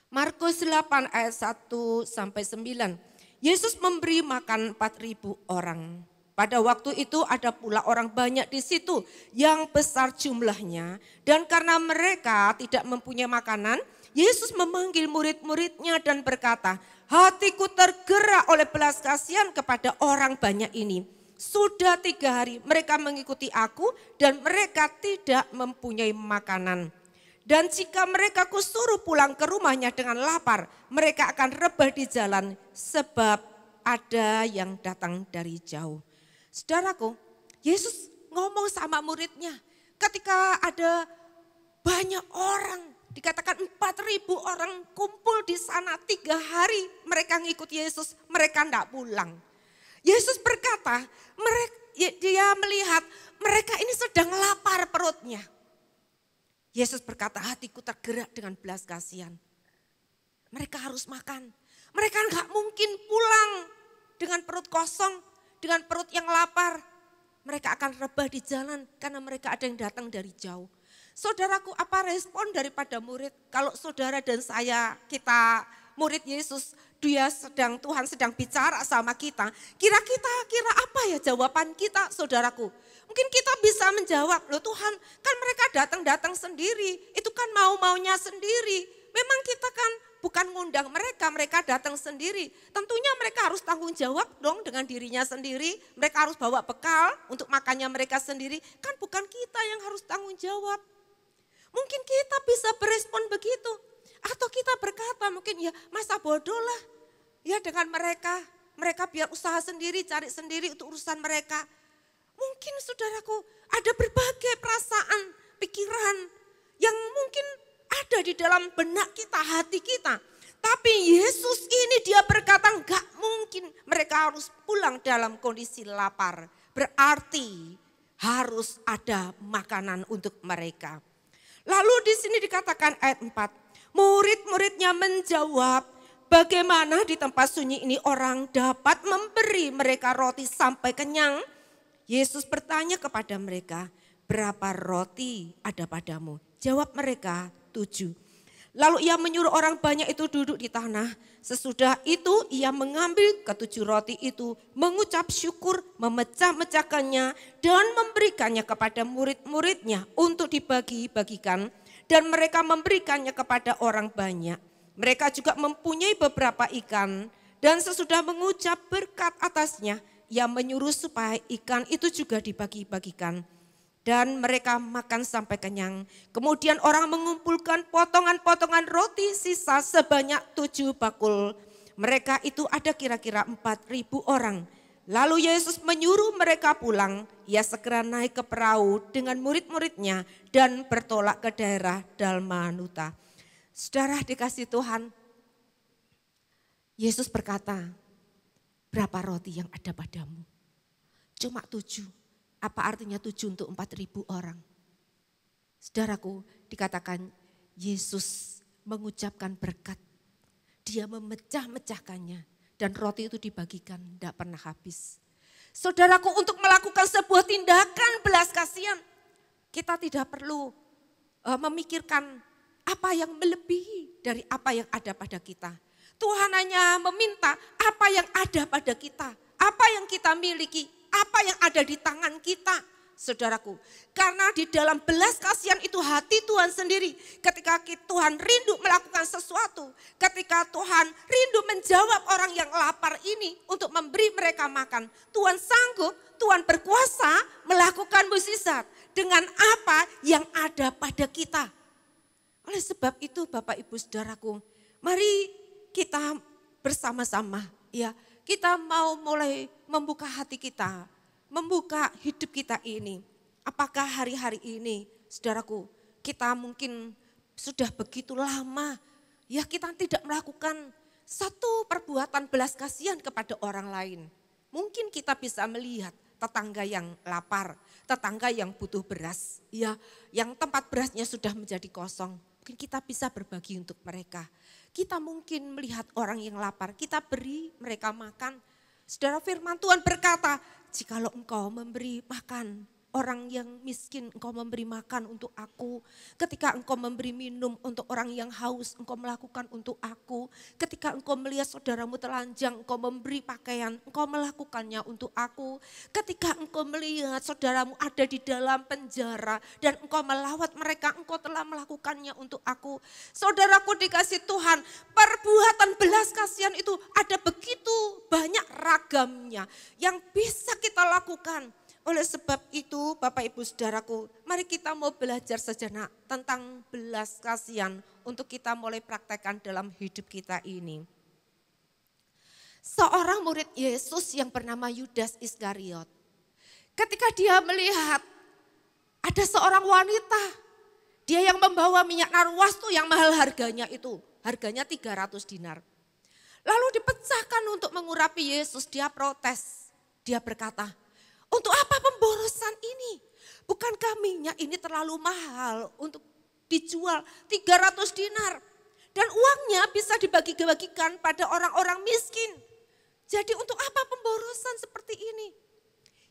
Markus 8 ayat 1 sampai 9. Yesus memberi makan 4.000 orang. Pada waktu itu ada pula orang banyak di situ yang besar jumlahnya. Dan karena mereka tidak mempunyai makanan, Yesus memanggil murid-muridnya dan berkata, hatiku tergerak oleh belas kasihan kepada orang banyak ini. Sudah 3 hari mereka mengikuti aku dan mereka tidak mempunyai makanan. Dan jika mereka kusuruh pulang ke rumahnya dengan lapar, mereka akan rebah di jalan sebab ada yang datang dari jauh. Saudaraku, Yesus ngomong sama muridnya ketika ada banyak orang, dikatakan 4.000 orang kumpul di sana 3 hari mereka ngikut Yesus, mereka tidak pulang. Yesus berkata, dia melihat mereka ini sedang lapar perutnya. Yesus berkata, hatiku tergerak dengan belas kasihan. Mereka harus makan. Mereka enggak mungkin pulang dengan perut kosong, dengan perut yang lapar. Mereka akan rebah di jalan karena mereka ada yang datang dari jauh. Saudaraku, apa respon daripada murid? Kalau saudara dan saya, kita murid Yesus, Tuhan sedang bicara sama kita. Kira apa ya jawaban kita, saudaraku? Mungkin kita bisa menjawab, loh Tuhan kan mereka datang sendiri, itu kan mau-maunya sendiri. Memang kita kan bukan ngundang mereka, mereka datang sendiri. Tentunya mereka harus tanggung jawab dong dengan dirinya sendiri. Mereka harus bawa bekal untuk makannya mereka sendiri. Kan bukan kita yang harus tanggung jawab. Mungkin kita bisa berespon begitu. Atau kita berkata mungkin ya masa bodoh lah. Ya dengan mereka biar usaha sendiri, cari sendiri untuk urusan mereka. Mungkin saudaraku ada berbagai perasaan, pikiran yang mungkin ada di dalam benak kita, hati kita. Tapi Yesus ini dia berkata enggak mungkin mereka harus pulang dalam kondisi lapar. Berarti harus ada makanan untuk mereka. Lalu di sini dikatakan ayat 4. Murid-muridnya menjawab, bagaimana di tempat sunyi ini orang dapat memberi mereka roti sampai kenyang? Yesus bertanya kepada mereka, berapa roti ada padamu? Jawab mereka, 7. Lalu ia menyuruh orang banyak itu duduk di tanah. Sesudah itu ia mengambil ke-7 roti itu, mengucap syukur, memecah-mecahkannya dan memberikannya kepada murid-muridnya untuk dibagi-bagikan. Dan mereka memberikannya kepada orang banyak. Mereka juga mempunyai beberapa ikan dan sesudah mengucap berkat atasnya, ia menyuruh supaya ikan itu juga dibagi-bagikan. Dan mereka makan sampai kenyang. Kemudian orang mengumpulkan potongan-potongan roti sisa sebanyak 7 bakul. Mereka itu ada kira-kira 4.000 orang. Lalu Yesus menyuruh mereka pulang. Ia segera naik ke perahu dengan murid-muridnya dan bertolak ke daerah Dalmanuta. Saudara dikasih Tuhan, Yesus berkata, berapa roti yang ada padamu? Cuma 7. Apa artinya 7 untuk 4.000 orang? Saudaraku, dikatakan Yesus mengucapkan berkat. Dia memecah-mecahkannya dan roti itu dibagikan, tidak pernah habis. Saudaraku, untuk melakukan sebuah tindakan belas kasihan, kita tidak perlu memikirkan apa yang melebihi dari apa yang ada pada kita. Tuhan hanya meminta apa yang ada pada kita, apa yang kita miliki, apa yang ada di tangan kita. Saudaraku, karena di dalam belas kasihan itu hati Tuhan sendiri. Ketika Tuhan rindu melakukan sesuatu, ketika Tuhan rindu menjawab orang yang lapar ini untuk memberi mereka makan, Tuhan sanggup, Tuhan berkuasa melakukan mukjizat dengan apa yang ada pada kita. Oleh sebab itu Bapak Ibu Saudaraku, mari kita bersama-sama ya, kita mau mulai membuka hati kita, membuka hidup kita ini. Apakah hari-hari ini, saudaraku, kita mungkin sudah begitu lama, ya kita tidak melakukan satu perbuatan belas kasihan kepada orang lain. Mungkin kita bisa melihat tetangga yang lapar, tetangga yang butuh beras, ya, yang tempat berasnya sudah menjadi kosong. Mungkin kita bisa berbagi untuk mereka. Kita mungkin melihat orang yang lapar, kita beri mereka makan. Saudara, firman Tuhan berkata, jikalau engkau memberi makan orang yang miskin, engkau memberi makan untuk aku. Ketika engkau memberi minum untuk orang yang haus, engkau melakukan untuk aku. Ketika engkau melihat saudaramu telanjang, engkau memberi pakaian, engkau melakukannya untuk aku. Ketika engkau melihat saudaramu ada di dalam penjara dan engkau melawat mereka, engkau telah melakukannya untuk aku. Saudaraku dikasih Tuhan, perbuatan belas kasihan itu ada begitu banyak ragamnya yang bisa kita lakukan. Oleh sebab itu Bapak Ibu Saudaraku, mari kita mau belajar sejenak tentang belas kasihan untuk kita mulai praktekkan dalam hidup kita ini. Seorang murid Yesus yang bernama Yudas Iskariot, ketika dia melihat ada seorang wanita, dia yang membawa minyak narwastu yang mahal harganya itu, harganya 300 dinar. Lalu dipecahkan untuk mengurapi Yesus, dia protes, dia berkata, untuk apa pemborosan ini? Bukankah minyak ini terlalu mahal untuk dijual 300 dinar? Dan uangnya bisa dibagi-bagikan pada orang-orang miskin. Jadi untuk apa pemborosan seperti ini?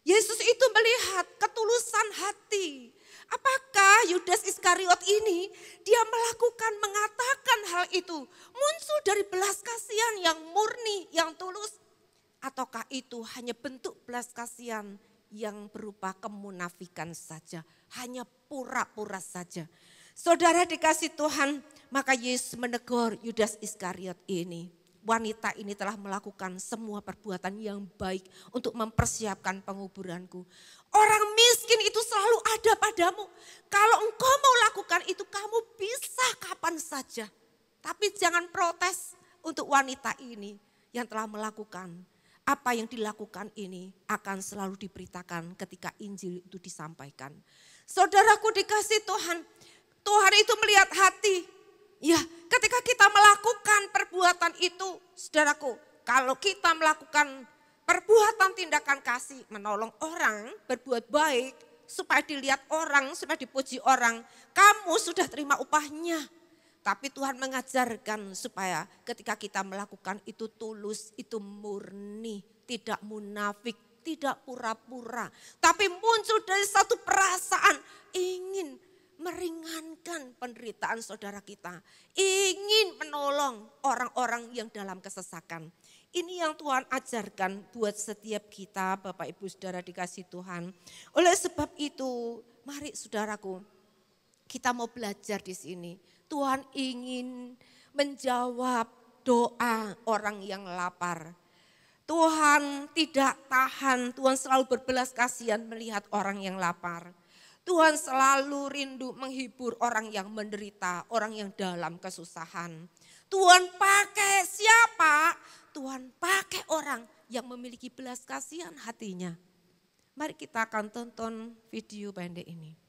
Yesus itu melihat ketulusan hati. Apakah Yudas Iskariot ini dia mengatakan hal itu muncul dari belas kasihan yang murni, yang tulus? Ataukah itu hanya bentuk belas kasihan yang berupa kemunafikan saja, hanya pura-pura saja. Saudara dikasih Tuhan, maka Yesus menegur Yudas Iskariot ini. Wanita ini telah melakukan semua perbuatan yang baik untuk mempersiapkan penguburanku. Orang miskin itu selalu ada padamu. Kalau engkau mau lakukan itu, kamu bisa kapan saja. Tapi jangan protes untuk wanita ini yang telah melakukan. Apa yang dilakukan ini akan selalu diberitakan ketika Injil itu disampaikan. Saudaraku dikasih Tuhan, Tuhan itu melihat hati. Ya, ketika kita melakukan perbuatan itu, saudaraku, kalau kita melakukan perbuatan tindakan kasih, menolong orang, berbuat baik, supaya dilihat orang, supaya dipuji orang, kamu sudah terima upahnya. Tapi Tuhan mengajarkan supaya ketika kita melakukan itu tulus, itu murni, tidak munafik, tidak pura-pura. Tapi muncul dari satu perasaan ingin meringankan penderitaan saudara kita. Ingin menolong orang-orang yang dalam kesesakan. Ini yang Tuhan ajarkan buat setiap kita Bapak Ibu Saudara dikasih Tuhan. Oleh sebab itu mari saudaraku kita mau belajar di sini. Tuhan ingin menjawab doa orang yang lapar. Tuhan tidak tahan, Tuhan selalu berbelas kasihan melihat orang yang lapar. Tuhan selalu rindu menghibur orang yang menderita, orang yang dalam kesusahan. Tuhan pakai siapa? Tuhan pakai orang yang memiliki belas kasihan hatinya. Mari kita akan tonton video pendek ini.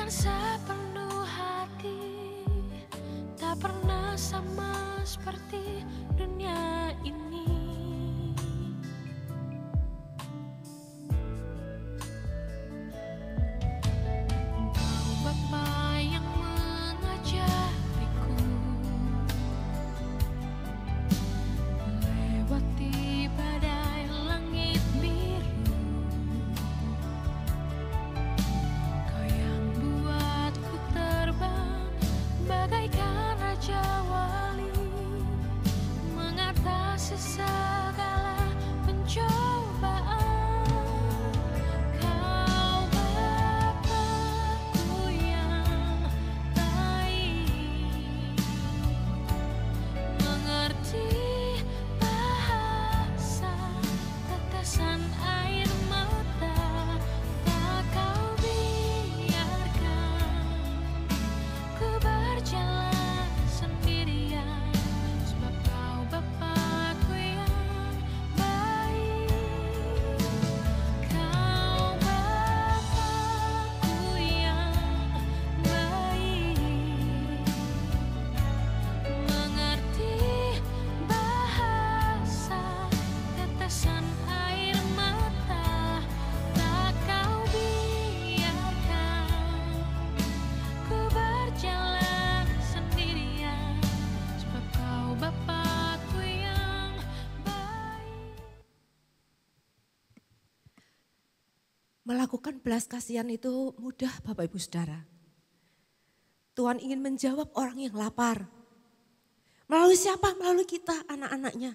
dengan sepenuh hati, tak pernah sama seperti dunia ini. Engkau Bapa yang mengajariku melewati badai langit biru. Kau yang buatku terbang bagaikan raja wali, mengatasi segala pencobaan. Kau Bapa-Ku yang baik, mengerti bahasa tetesan air mata. Tak Kau biarkan ku berjalan sendirian, sebab Kau Bapa-Ku yang baik. Kau Bapa-Ku yang baik, mengerti bahasa tetesan air mata. Tak Kau biarkan ku berjalan sendirian, sebab Kau Bapa-Ku yang baik. Melakukan belas kasihan itu mudah Bapak Ibu Saudara. Tuhan ingin menjawab orang yang lapar. Melalui siapa? Melalui kita, anak-anaknya.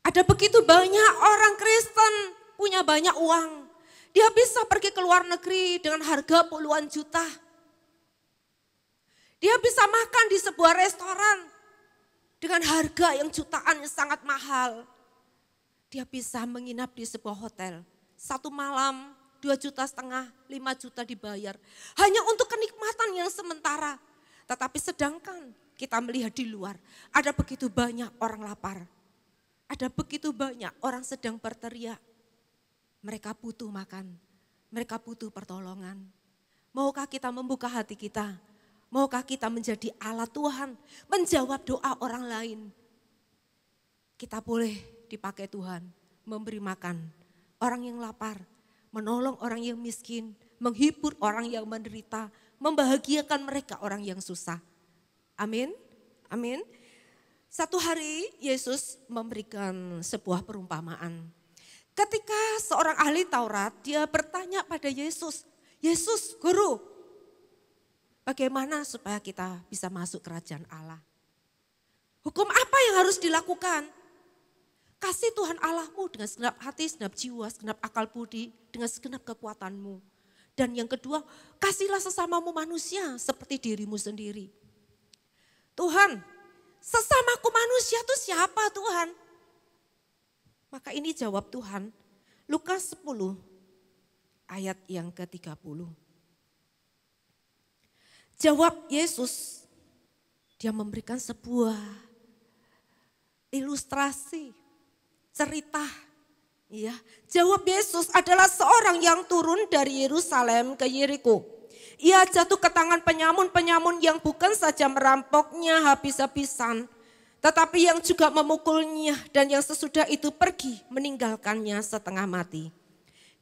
Ada begitu banyak orang Kristen punya banyak uang. Dia bisa pergi ke luar negeri dengan harga puluhan juta. Dia bisa makan di sebuah restoran dengan harga yang jutaan yang sangat mahal. Dia bisa menginap di sebuah hotel. 1 malam 2,5 juta, 5 juta dibayar. Hanya untuk kenikmatan yang sementara. Tetapi sedangkan kita melihat di luar, ada begitu banyak orang lapar. Ada begitu banyak orang sedang berteriak. Mereka butuh makan, mereka butuh pertolongan. Maukah kita membuka hati kita? Maukah kita menjadi alat Tuhan, menjawab doa orang lain? Kita boleh dipakai Tuhan, memberi makan orang yang lapar, menolong orang yang miskin, menghibur orang yang menderita, membahagiakan mereka orang yang susah. Amin, amin. Satu hari Yesus memberikan sebuah perumpamaan. Ketika seorang ahli Taurat, dia bertanya pada Yesus, Yesus guru, bagaimana supaya kita bisa masuk kerajaan Allah? Hukum apa yang harus dilakukan? Kasih Tuhan Allahmu dengan segenap hati, segenap jiwa, segenap akal budi, dengan segenap kekuatanmu. Dan yang kedua, kasihlah sesamamu manusia seperti dirimu sendiri. Tuhan, sesamaku manusia itu siapa Tuhan? Maka ini jawab Tuhan, Lukas 10 ayat yang ke-30. Jawab Yesus, dia memberikan sebuah ilustrasi, cerita. Ya, jawab Yesus adalah seorang yang turun dari Yerusalem ke Yeriko. Ia jatuh ke tangan penyamun-penyamun yang bukan saja merampoknya habis-habisan, tetapi yang juga memukulnya dan yang sesudah itu pergi meninggalkannya setengah mati.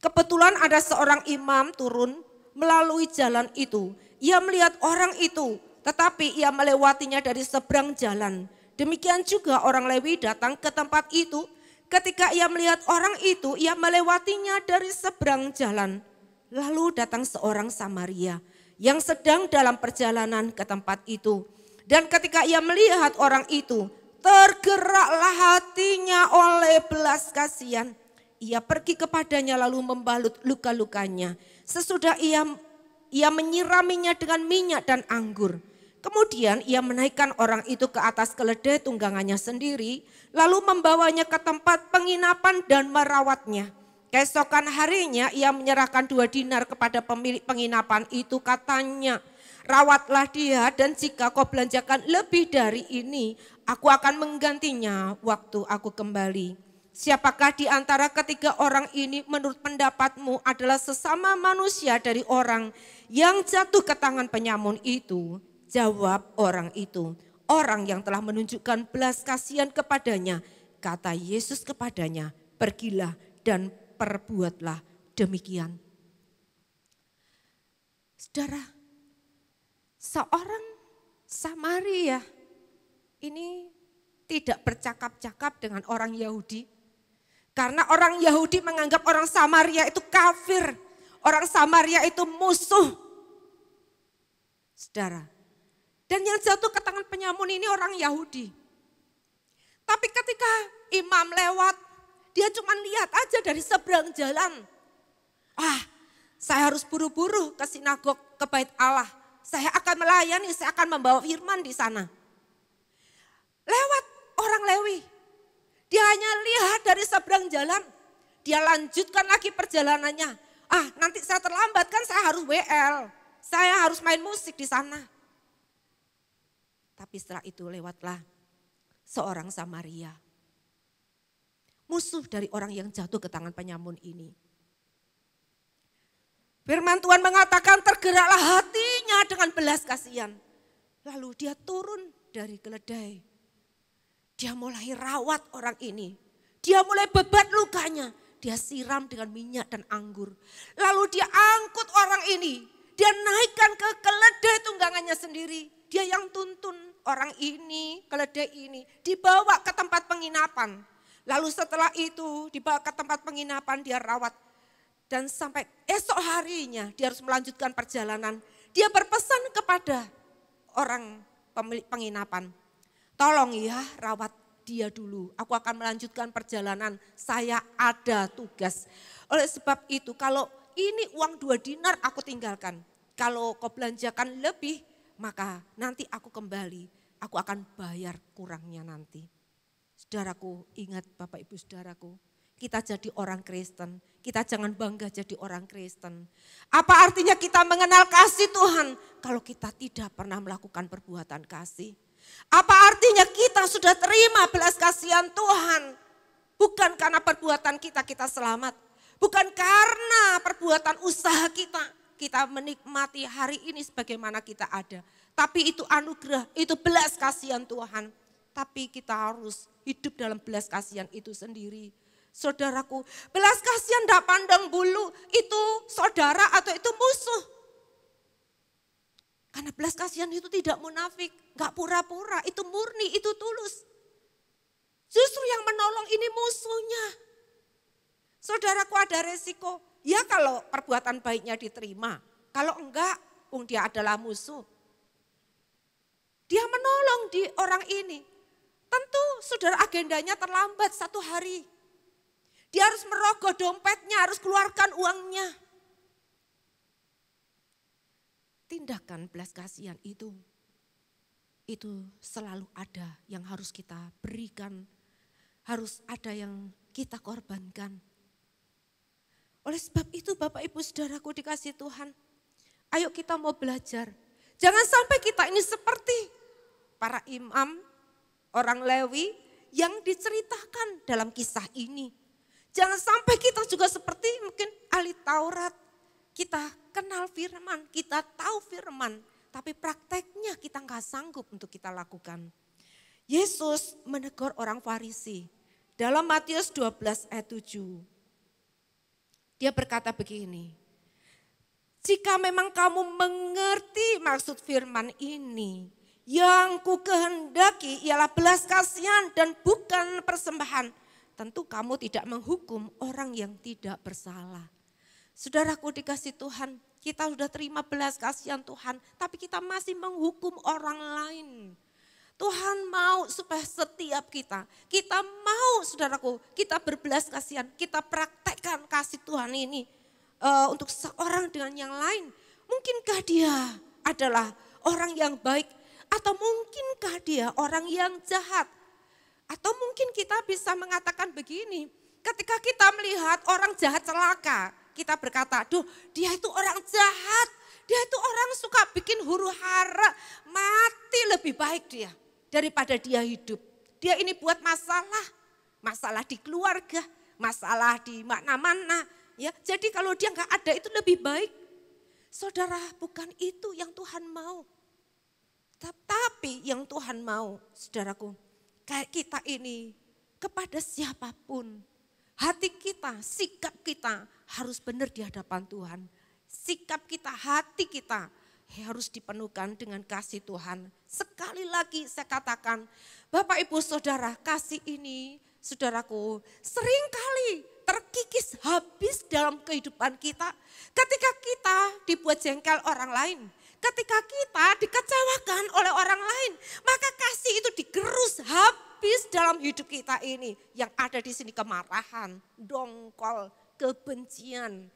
Kebetulan ada seorang imam turun melalui jalan itu. Ia melihat orang itu, tetapi ia melewatinya dari seberang jalan. Demikian juga orang Lewi datang ke tempat itu. Ketika ia melihat orang itu, ia melewatinya dari seberang jalan. Lalu datang seorang Samaria yang sedang dalam perjalanan ke tempat itu. Dan ketika ia melihat orang itu, tergeraklah hatinya oleh belas kasihan. Ia pergi kepadanya lalu membalut luka-lukanya. Sesudah ia menyiraminya dengan minyak dan anggur. Kemudian ia menaikkan orang itu ke atas keledai tunggangannya sendiri, lalu membawanya ke tempat penginapan dan merawatnya. Keesokan harinya ia menyerahkan 2 dinar kepada pemilik penginapan itu, katanya, rawatlah dia dan jika kau belanjakan lebih dari ini, aku akan menggantinya waktu aku kembali. Siapakah di antara ketiga orang ini menurut pendapatmu adalah sesama manusia dari orang yang jatuh ke tangan penyamun itu? Jawab orang itu, orang yang telah menunjukkan belas kasihan kepadanya. Kata Yesus kepadanya, pergilah dan perbuatlah demikian. Saudara, seorang Samaria ini tidak bercakap-cakap dengan orang Yahudi. Karena orang Yahudi menganggap orang Samaria itu kafir. Orang Samaria itu musuh. Saudara. Dan yang jatuh ke tangan penyamun ini orang Yahudi. Tapi ketika imam lewat, dia cuma lihat aja dari seberang jalan. Saya harus buru-buru ke sinagog, ke bait Allah. Saya akan melayani, saya akan membawa firman di sana. Lewat orang Lewi. Dia hanya lihat dari seberang jalan. Dia lanjutkan lagi perjalanannya. Nanti saya terlambat kan saya harus WL. Saya harus main musik di sana. Tapi setelah itu lewatlah seorang Samaria. Musuh dari orang yang jatuh ke tangan penyamun ini. Firman Tuhan mengatakan tergeraklah hatinya dengan belas kasihan. Lalu dia turun dari keledai. Dia mulai rawat orang ini. Dia mulai bebat lukanya. Dia siram dengan minyak dan anggur. Lalu dia angkut orang ini. Dia naikkan ke keledai tunggangannya sendiri. Dia yang tuntun orang ini, keledai ini. Dibawa ke tempat penginapan. Lalu setelah itu dibawa ke tempat penginapan dia rawat. Dan sampai esok harinya dia harus melanjutkan perjalanan. Dia berpesan kepada orang pemilik penginapan. Tolong ya rawat dia dulu, aku akan melanjutkan perjalanan, saya ada tugas. Oleh sebab itu kalau ini uang 2 dinar aku tinggalkan. Kalau kau belanjakan lebih maka nanti aku kembali, aku akan bayar kurangnya nanti. Saudaraku, ingat Bapak Ibu saudaraku, kita jadi orang Kristen, kita jangan bangga jadi orang Kristen. Apa artinya kita mengenal kasih Tuhan kalau kita tidak pernah melakukan perbuatan kasih? Apa artinya kita sudah terima belas kasihan Tuhan? Bukan karena perbuatan kita selamat. Bukan karena perbuatan usaha kita menikmati hari ini sebagaimana kita ada. Tapi itu anugerah, itu belas kasihan Tuhan. Tapi kita harus hidup dalam belas kasihan itu sendiri. Saudaraku, belas kasihan tidak pandang bulu, itu saudara atau itu musuh. Karena belas kasihan itu tidak munafik, gak pura-pura, itu murni, itu tulus. Justru yang menolong ini musuhnya. Saudaraku, ada resiko, ya kalau perbuatan baiknya diterima, kalau enggak, dia adalah musuh. Dia menolong di orang ini, tentu saudara agendanya terlambat 1 hari. Dia harus merogoh dompetnya, harus keluarkan uangnya. Tindakan belas kasihan itu selalu ada yang harus kita berikan, harus ada yang kita korbankan. Oleh sebab itu Bapak Ibu saudaraku dikasih Tuhan, ayo kita mau belajar. Jangan sampai kita ini seperti para imam, orang Lewi yang diceritakan dalam kisah ini. Jangan sampai kita juga seperti mungkin ahli Taurat. Kita kenal firman, kita tahu firman, tapi prakteknya kita nggak sanggup untuk kita lakukan. Yesus menegur orang Farisi dalam Matius 12 ayat 7. Dia berkata begini, jika memang kamu mengerti maksud firman ini, yang ku kehendaki ialah belas kasihan dan bukan persembahan, tentu kamu tidak menghukum orang yang tidak bersalah. Saudaraku dikasih Tuhan, kita sudah terima belas kasihan Tuhan, tapi kita masih menghukum orang lain. Tuhan mau supaya setiap kita mau saudaraku, kita berbelas kasihan, kita praktekkan kasih Tuhan ini untuk seorang dengan yang lain. Mungkinkah dia adalah orang yang baik atau mungkinkah dia orang yang jahat? Atau mungkin kita bisa mengatakan begini, ketika kita melihat orang jahat celaka, kita berkata, duh dia itu orang jahat, dia itu orang suka bikin huru hara, mati lebih baik dia daripada dia hidup. Dia ini buat masalah, masalah di keluarga, masalah di mana-mana. Ya, jadi kalau dia nggak ada itu lebih baik. Saudara, bukan itu yang Tuhan mau. Tapi yang Tuhan mau, saudaraku, kayak kita ini kepada siapapun, hati kita, sikap kita harus benar di hadapan Tuhan. Sikap kita, hati kita harus dipenuhkan dengan kasih Tuhan. Sekali lagi saya katakan, Bapak Ibu Saudara, kasih ini, saudaraku, seringkali terkikis habis dalam kehidupan kita. Ketika kita dibuat jengkel orang lain, ketika kita dikecewakan oleh orang lain, maka kasih itu digerus habis dalam hidup kita ini. Yang ada di sini kemarahan, dongkol, kebencian.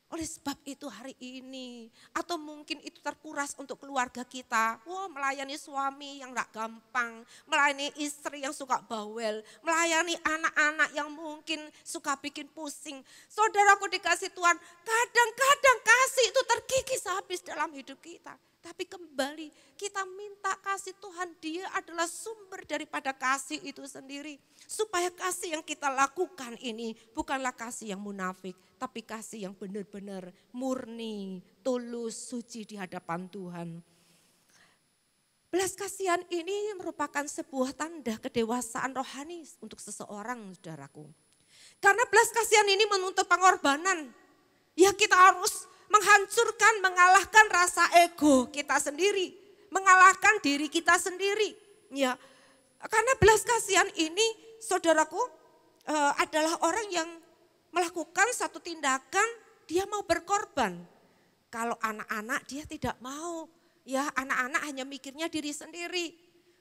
Oleh sebab itu hari ini, atau mungkin itu terkuras untuk keluarga kita. Wah, melayani suami yang gak gampang, melayani istri yang suka bawel, melayani anak-anak yang mungkin suka bikin pusing. Saudaraku dikasih Tuhan, kadang-kadang kasih itu terkikis habis dalam hidup kita. Tapi kembali kita minta kasih Tuhan, dia adalah sumber daripada kasih itu sendiri. Supaya kasih yang kita lakukan ini bukanlah kasih yang munafik, tapi kasih yang benar-benar murni, tulus, suci di hadapan Tuhan. Belas kasihan ini merupakan sebuah tanda kedewasaan rohani untuk seseorang, saudaraku. Karena belas kasihan ini menuntut pengorbanan. Ya, kita harus menghancurkan, mengalahkan rasa ego kita sendiri, mengalahkan diri kita sendiri. Ya, karena belas kasihan ini, saudaraku, adalah orang yang melakukan satu tindakan, dia mau berkorban. Kalau anak-anak dia tidak mau, ya anak-anak hanya mikirnya diri sendiri.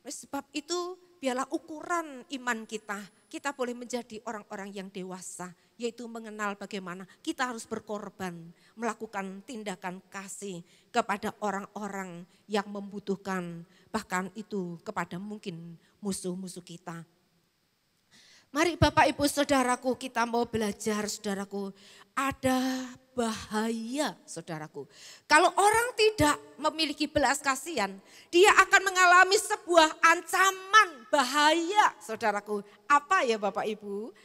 Sebab itu biarlah ukuran iman kita, kita boleh menjadi orang-orang yang dewasa, yaitu mengenal bagaimana kita harus berkorban, melakukan tindakan kasih kepada orang-orang yang membutuhkan, bahkan itu kepada mungkin musuh-musuh kita. Mari Bapak Ibu Saudaraku, kita mau belajar, saudaraku, ada bahaya, saudaraku. Kalau orang tidak memiliki belas kasihan, dia akan mengalami sebuah ancaman bahaya, saudaraku. Apa ya Bapak Ibu?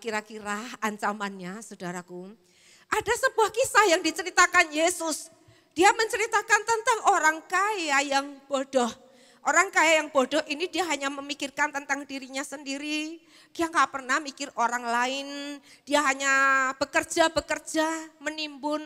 Kira-kira ancamannya, saudaraku. Ada sebuah kisah yang diceritakan Yesus. Dia menceritakan tentang orang kaya yang bodoh. Orang kaya yang bodoh ini dia hanya memikirkan tentang dirinya sendiri. Dia nggak pernah mikir orang lain. Dia hanya bekerja, menimbun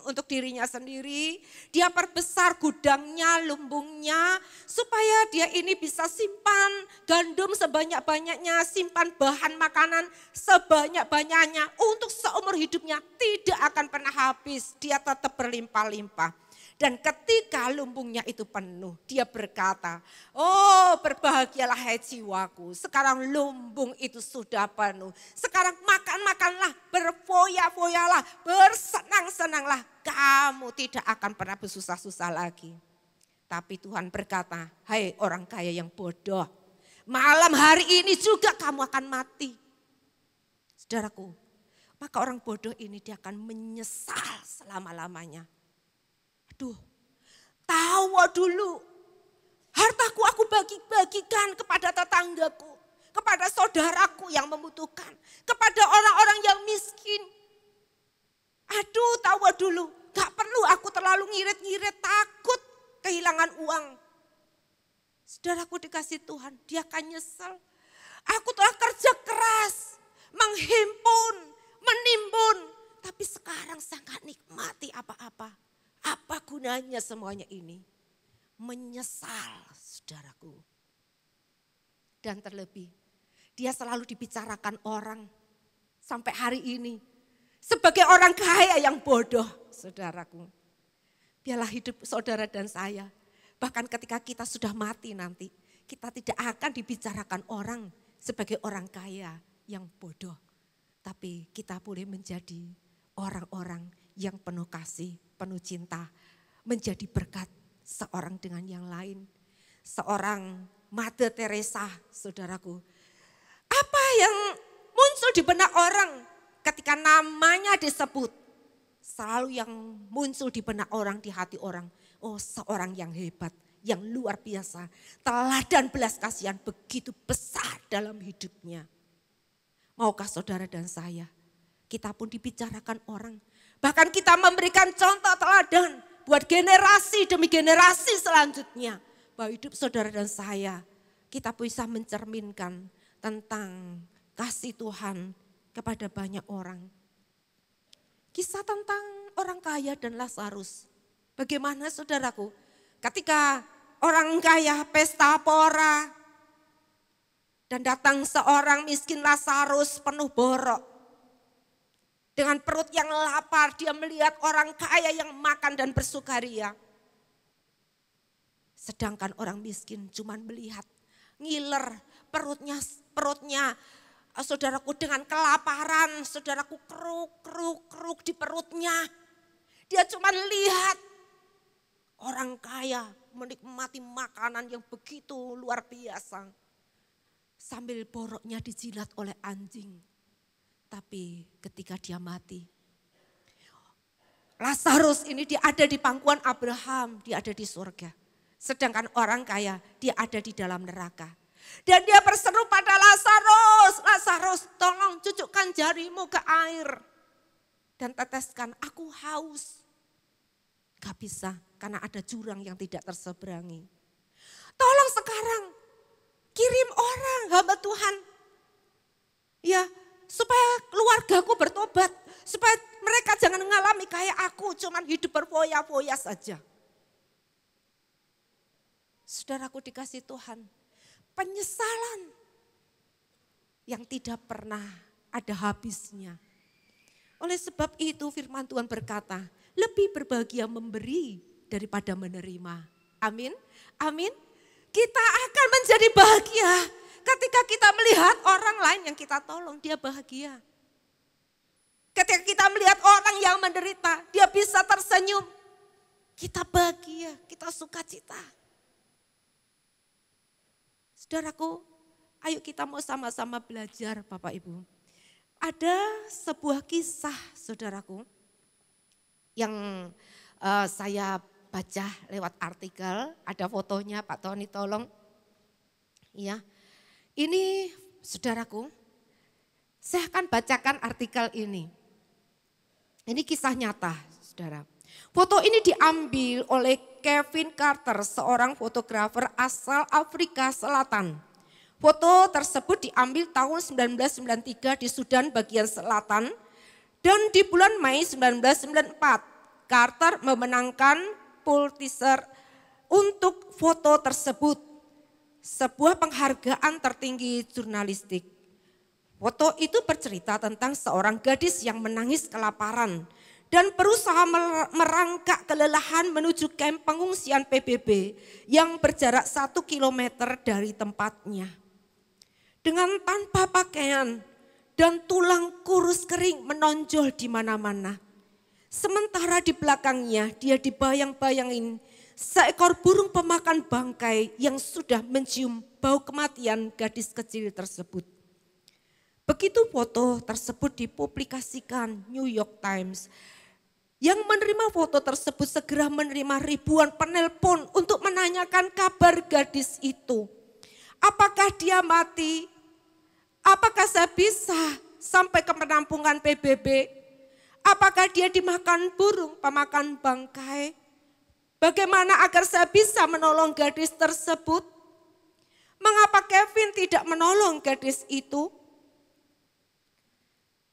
untuk dirinya sendiri. Dia perbesar gudangnya, lumbungnya. Supaya dia ini bisa simpan gandum sebanyak-banyaknya. Simpan bahan makanan sebanyak-banyaknya. Untuk seumur hidupnya tidak akan pernah habis. Dia tetap berlimpah-limpah. Dan ketika lumbungnya itu penuh, dia berkata, oh berbahagialah hai jiwaku, sekarang lumbung itu sudah penuh. Sekarang makan-makanlah, berfoya-foyalah, bersenang-senanglah. Kamu tidak akan pernah bersusah-susah lagi. Tapi Tuhan berkata, hai orang kaya yang bodoh, malam hari ini juga kamu akan mati. Saudaraku, maka orang bodoh ini dia akan menyesal selama-lamanya. Aduh, tahu dulu, hartaku aku bagi-bagikan kepada tetanggaku, kepada saudaraku yang membutuhkan, kepada orang-orang yang miskin. Aduh, tahu dulu, gak perlu aku terlalu ngirit-ngirit, takut kehilangan uang. Saudaraku dikasih Tuhan, dia akan nyesel. Aku telah kerja keras, menghimpun, menimbun, tapi sekarang saya gak nikmati apa-apa. Apa gunanya semuanya ini? Menyesal, saudaraku. Dan terlebih, dia selalu dibicarakan orang sampai hari ini sebagai orang kaya yang bodoh, saudaraku. Biarlah hidup saudara dan saya, bahkan ketika kita sudah mati nanti, kita tidak akan dibicarakan orang sebagai orang kaya yang bodoh. Tapi kita boleh menjadi orang-orang yang penuh kasih, penuh cinta, menjadi berkat seorang dengan yang lain. Seorang Mother Teresa, saudaraku. Apa yang muncul di benak orang ketika namanya disebut? Selalu yang muncul di benak orang, di hati orang. Oh, seorang yang hebat, yang luar biasa. Teladan belas kasihan begitu besar dalam hidupnya. Maukah saudara dan saya, kita pun dibicarakan orang. Bahkan kita memberikan contoh teladan buat generasi demi generasi selanjutnya. Bahwa hidup saudara dan saya, kita bisa mencerminkan tentang kasih Tuhan kepada banyak orang. Kisah tentang orang kaya dan Lazarus. Bagaimana saudaraku, ketika orang kaya pesta pora dan datang seorang miskin Lazarus penuh borok. Dengan perut yang lapar dia melihat orang kaya yang makan dan bersukaria. Sedangkan orang miskin cuma melihat, ngiler perutnya saudaraku dengan kelaparan, saudaraku keruk di perutnya. Dia cuma lihat orang kaya menikmati makanan yang begitu luar biasa. Sambil boroknya dijilat oleh anjing. Tapi ketika dia mati, Lazarus ini dia ada di pangkuan Abraham, dia ada di surga. Sedangkan orang kaya dia ada di dalam neraka. Dan dia berseru pada Lazarus, Lazarus tolong cucukkan jarimu ke air. Dan teteskan, aku haus. Gak bisa karena ada jurang yang tidak terseberangi. Tolong sekarang kirim orang hamba Tuhan. Ya, supaya keluargaku bertobat. Supaya mereka jangan mengalami kayak aku, cuman hidup berfoya-foya saja. Saudaraku dikasih Tuhan, penyesalan yang tidak pernah ada habisnya. Oleh sebab itu firman Tuhan berkata, lebih berbahagia memberi daripada menerima. Amin, amin. Kita akan menjadi bahagia ketika kita melihat orang lain yang kita tolong, dia bahagia. Ketika kita melihat orang yang menderita, dia bisa tersenyum. Kita bahagia, kita sukacita. Saudaraku, ayo kita mau sama-sama belajar Bapak Ibu. Ada sebuah kisah saudaraku yang saya baca lewat artikel, ada fotonya Pak Tony tolong. Ya, ini saudaraku, saya akan bacakan artikel ini. Ini kisah nyata saudara. Foto ini diambil oleh Kevin Carter, seorang fotografer asal Afrika Selatan. Foto tersebut diambil tahun 1993 di Sudan bagian selatan dan di bulan Mei 1994 Carter memenangkan Pulitzer untuk foto tersebut, sebuah penghargaan tertinggi jurnalistik. Foto itu bercerita tentang seorang gadis yang menangis kelaparan dan berusaha merangkak kelelahan menuju kamp pengungsian PBB yang berjarak 1 kilometer dari tempatnya. Dengan tanpa pakaian dan tulang kurus kering menonjol di mana-mana. Sementara di belakangnya dia dibayang-bayangin seekor burung pemakan bangkai yang sudah mencium bau kematian gadis kecil tersebut. Begitu foto tersebut dipublikasikan New York Times, yang menerima foto tersebut segera menerima ribuan penelpon untuk menanyakan kabar gadis itu. Apakah dia mati? Apakah saya bisa sampai ke penampungan PBB? Apakah dia dimakan burung pemakan bangkai? Bagaimana agar saya bisa menolong gadis tersebut? Mengapa Kevin tidak menolong gadis itu?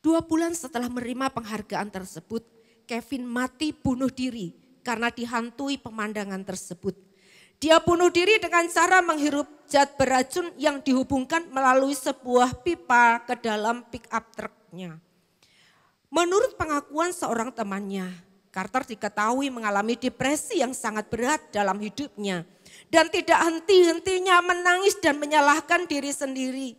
2 bulan setelah menerima penghargaan tersebut, Kevin mati bunuh diri karena dihantui pemandangan tersebut. Dia bunuh diri dengan cara menghirup zat beracun yang dihubungkan melalui sebuah pipa ke dalam pick-up truknya. Menurut pengakuan seorang temannya, Carter diketahui mengalami depresi yang sangat berat dalam hidupnya dan tidak henti-hentinya menangis dan menyalahkan diri sendiri.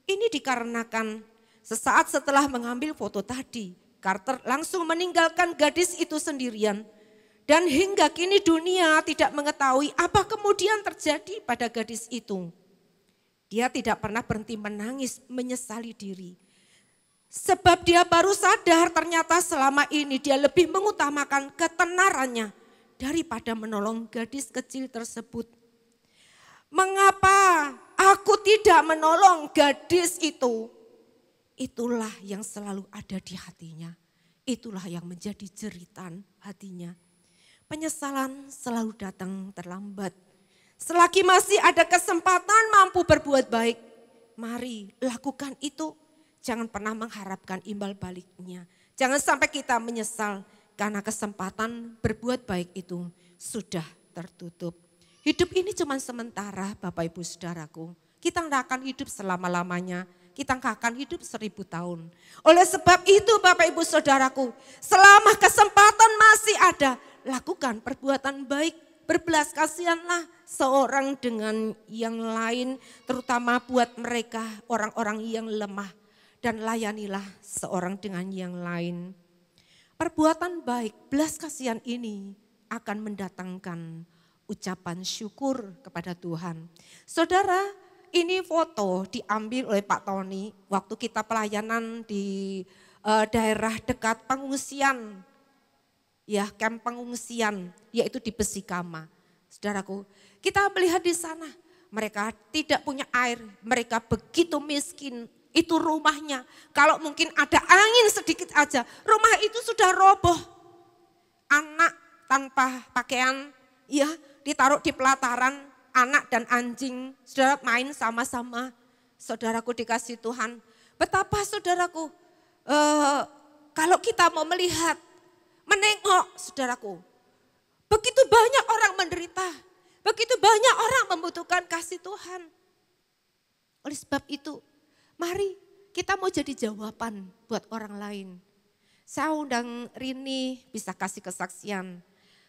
Ini dikarenakan sesaat setelah mengambil foto tadi, Carter langsung meninggalkan gadis itu sendirian. Dan hingga kini dunia tidak mengetahui apa kemudian terjadi pada gadis itu. Dia tidak pernah berhenti menangis, menyesali diri. Sebab dia baru sadar ternyata selama ini dia lebih mengutamakan ketenarannya daripada menolong gadis kecil tersebut. Mengapa aku tidak menolong gadis itu? itulah yang selalu ada di hatinya. Itulah yang menjadi jeritan hatinya. Penyesalan selalu datang terlambat. Selagi masih ada kesempatan mampu berbuat baik, mari lakukan itu. Jangan pernah mengharapkan imbal baliknya. Jangan sampai kita menyesal karena kesempatan berbuat baik itu sudah tertutup. Hidup ini cuma sementara Bapak Ibu Saudaraku. Kita tidak akan hidup selama-lamanya. Kita nggak akan hidup 1000 tahun. Oleh sebab itu Bapak Ibu Saudaraku, selama kesempatan masih ada, lakukan perbuatan baik. Berbelas kasihanlah seorang dengan yang lain, terutama buat mereka orang-orang yang lemah. Dan layanilah seorang dengan yang lain. Perbuatan baik, belas kasihan ini akan mendatangkan ucapan syukur kepada Tuhan. Saudara, ini foto diambil oleh Pak Tony waktu kita pelayanan di daerah dekat pengungsian. Ya, kamp pengungsian, yaitu di Besikama. Saudaraku, kita melihat di sana, mereka tidak punya air, mereka begitu miskin, itu rumahnya. Kalau mungkin ada angin sedikit aja, rumah itu sudah roboh. Anak tanpa pakaian, ya ditaruh di pelataran, anak dan anjing, saudara main sama-sama. Saudaraku dikasih Tuhan, betapa saudaraku, kalau kita mau melihat, menengok saudaraku, begitu banyak orang menderita, begitu banyak orang membutuhkan kasih Tuhan. Oleh sebab itu, mari kita mau jadi jawaban buat orang lain. Saya undang Rini bisa kasih kesaksian.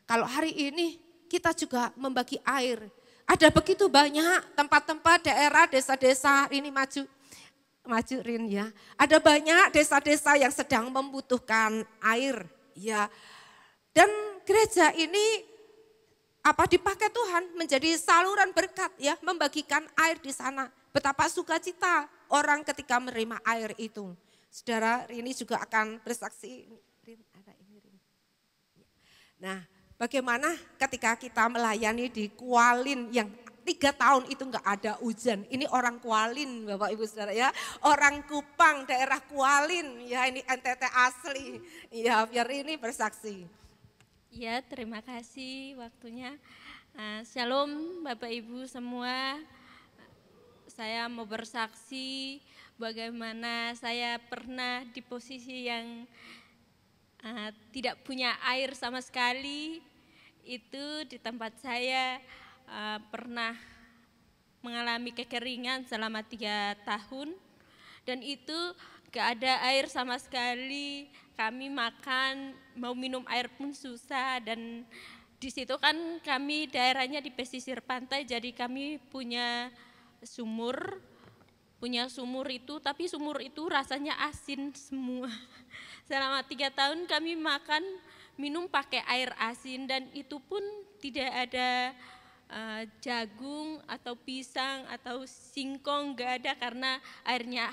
Kalau hari ini kita juga membagi air. Ada begitu banyak tempat-tempat daerah, desa-desa, Rini maju Rin ya. Ada banyak desa-desa yang sedang membutuhkan air. Ya, dan gereja ini dipakai Tuhan menjadi saluran berkat ya, membagikan air di sana. Betapa sukacita orang ketika menerima air itu. Saudara Rini juga akan bersaksi. Rin, ada ini Rin. Nah, bagaimana ketika kita melayani di Kualin yang 3 tahun itu enggak ada hujan. Ini orang Kualin Bapak Ibu Saudara ya. Orang Kupang daerah Kualin ya, ini NTT asli. Ya biar ini bersaksi. Ya terima kasih waktunya. Shalom Bapak Ibu semua. Saya mau bersaksi bagaimana saya pernah di posisi yang tidak punya air sama sekali. Itu di tempat saya pernah mengalami kekeringan selama 3 tahun dan itu gak ada air sama sekali. Kami makan, mau minum air pun susah dan di situ kan kami daerahnya di pesisir pantai, jadi kami punya sumur itu, tapi sumur itu rasanya asin semua. Selama 3 tahun kami makan, minum pakai air asin dan itu pun tidak ada jagung atau pisang atau singkong, gak ada karena airnya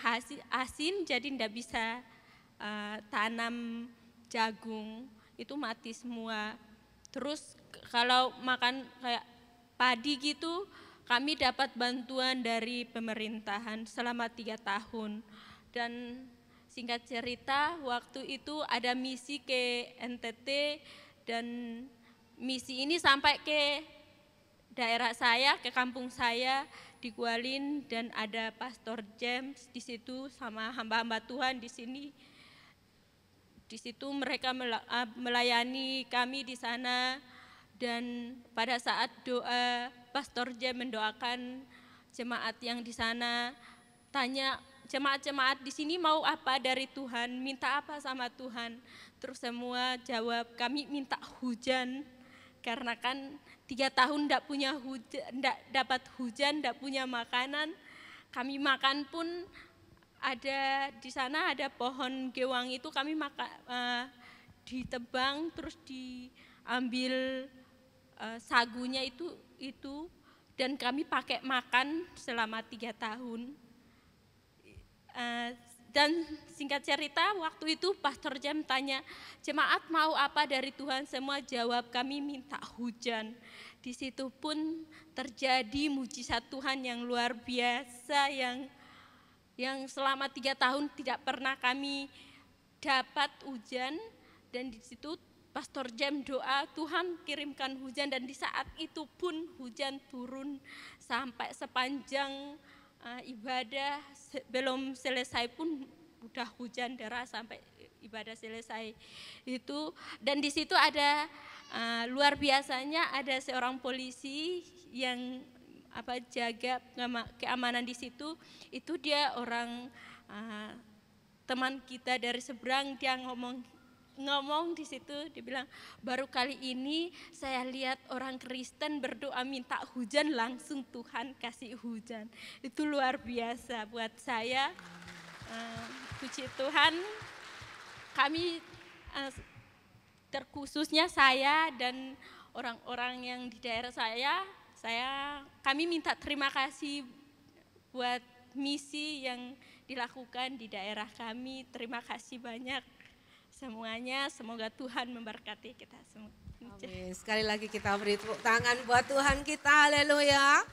asin jadi tidak bisa tanam jagung, itu mati semua. Terus kalau makan kayak padi gitu, kami dapat bantuan dari pemerintahan selama 3 tahun. Dan singkat cerita, waktu itu ada misi ke NTT dan misi ini sampai ke daerah saya, ke kampung saya di Kualin dan ada Pastor James di situ sama hamba-hamba Tuhan di sini. Di situ mereka melayani kami di sana dan pada saat doa Pastor James mendoakan jemaat yang di sana, tanya jemaat-jemaat di sini mau apa dari Tuhan, minta apa sama Tuhan. Terus semua jawab kami minta hujan karena kan 3 tahun tidak punya hujan, tidak dapat hujan, tidak punya makanan. Kami makan pun ada di sana ada pohon gewang itu kami ditebang terus diambil sagunya itu dan kami pakai makan selama 3 tahun. Dan singkat cerita waktu itu Pastor Jam tanya, jemaat mau apa dari Tuhan? Semua jawab kami minta hujan. Di situ pun terjadi mujizat Tuhan yang luar biasa yang yang selama 3 tahun tidak pernah kami dapat hujan, dan di situ Pastor Jam doa Tuhan kirimkan hujan, dan di saat itu pun hujan turun sampai sepanjang ibadah belum selesai pun udah hujan deras sampai ibadah selesai itu. Dan di situ ada luar biasanya ada seorang polisi yang jaga keamanan di situ. Itu dia orang teman kita dari seberang, dia ngomong di situ, dia bilang baru kali ini saya lihat orang Kristen berdoa minta hujan langsung Tuhan kasih hujan. Itu luar biasa buat saya. Puji Tuhan, kami terkhususnya saya dan orang-orang yang di daerah kami minta terima kasih buat misi yang dilakukan di daerah kami. Terima kasih banyak semuanya, semoga Tuhan memberkati kita semua. Amin. Sekali lagi kita beri tepuk tangan buat Tuhan kita, haleluya.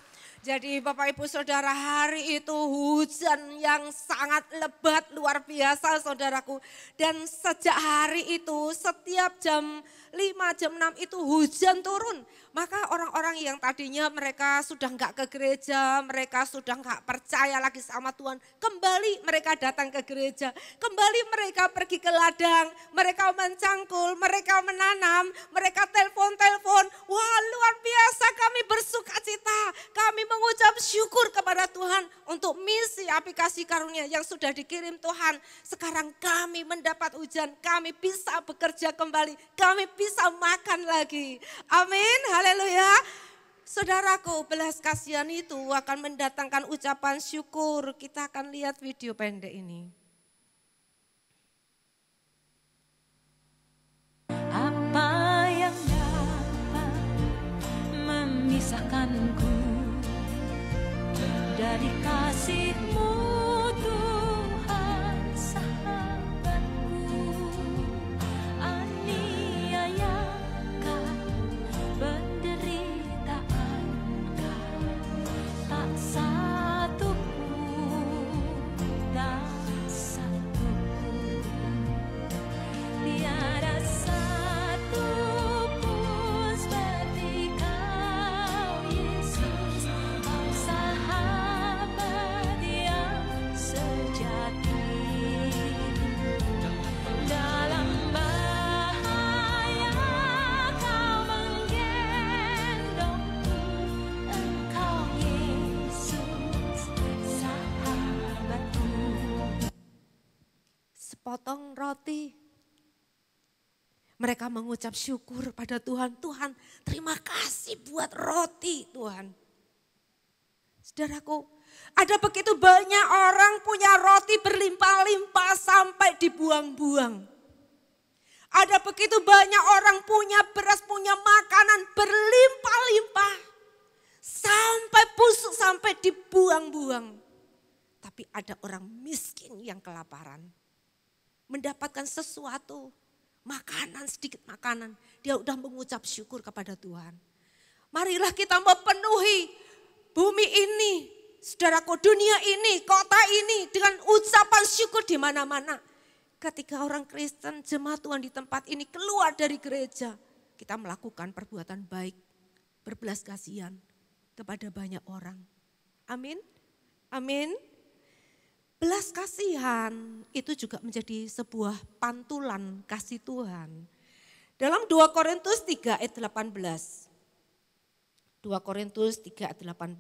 Jadi Bapak Ibu Saudara, hari itu hujan yang sangat lebat luar biasa saudaraku. Dan sejak hari itu setiap jam 5, jam 6 itu hujan turun. Maka orang-orang yang tadinya mereka sudah enggak ke gereja, mereka sudah enggak percaya lagi sama Tuhan, kembali mereka datang ke gereja, kembali mereka pergi ke ladang, mereka mencangkul, mereka menanam, mereka telepon-telepon. Wah, luar biasa, kami bersuka cita, kami mengucap syukur kepada Tuhan untuk misi aplikasi karunia yang sudah dikirim Tuhan. Sekarang kami mendapat hujan, kami bisa bekerja kembali, kami bisa makan lagi. Amin, haleluya. Saudaraku, belas kasihan itu akan mendatangkan ucapan syukur. Kita akan lihat video pendek ini. Apa yang dapat memisahkanku dari kasih-Mu, Tuhan sahabatku? Aniayakah, penderitaanKah, tak satu pun, tak satu pun. Tiada satu pun seperti Kau, Yesus, Kau sahabat yang sejati. Dalam bahaya Kau menggendongku, Engkau Yesus, sahabatku. Sepotong roti. Mereka mengucap syukur pada Tuhan. Tuhan, terima kasih buat roti Tuhan. Saudaraku, ada begitu banyak orang punya roti berlimpah-limpah sampai dibuang-buang. Ada begitu banyak orang punya beras, punya makanan berlimpah-limpah sampai busuk, sampai dibuang-buang. Tapi ada orang miskin yang kelaparan. Mendapatkan sesuatu, makanan, sedikit makanan, dia udah mengucap syukur kepada Tuhan. Marilah kita memenuhi bumi ini, saudaraku, dunia ini, kota ini dengan ucapan syukur di mana-mana. Ketika orang Kristen, jemaat Tuhan di tempat ini keluar dari gereja, kita melakukan perbuatan baik, berbelas kasihan kepada banyak orang. Amin. Amin. Belas kasihan itu juga menjadi sebuah pantulan kasih Tuhan. Dalam 2 Korintus 3 ayat 18. 2 Korintus 3 ayat 18.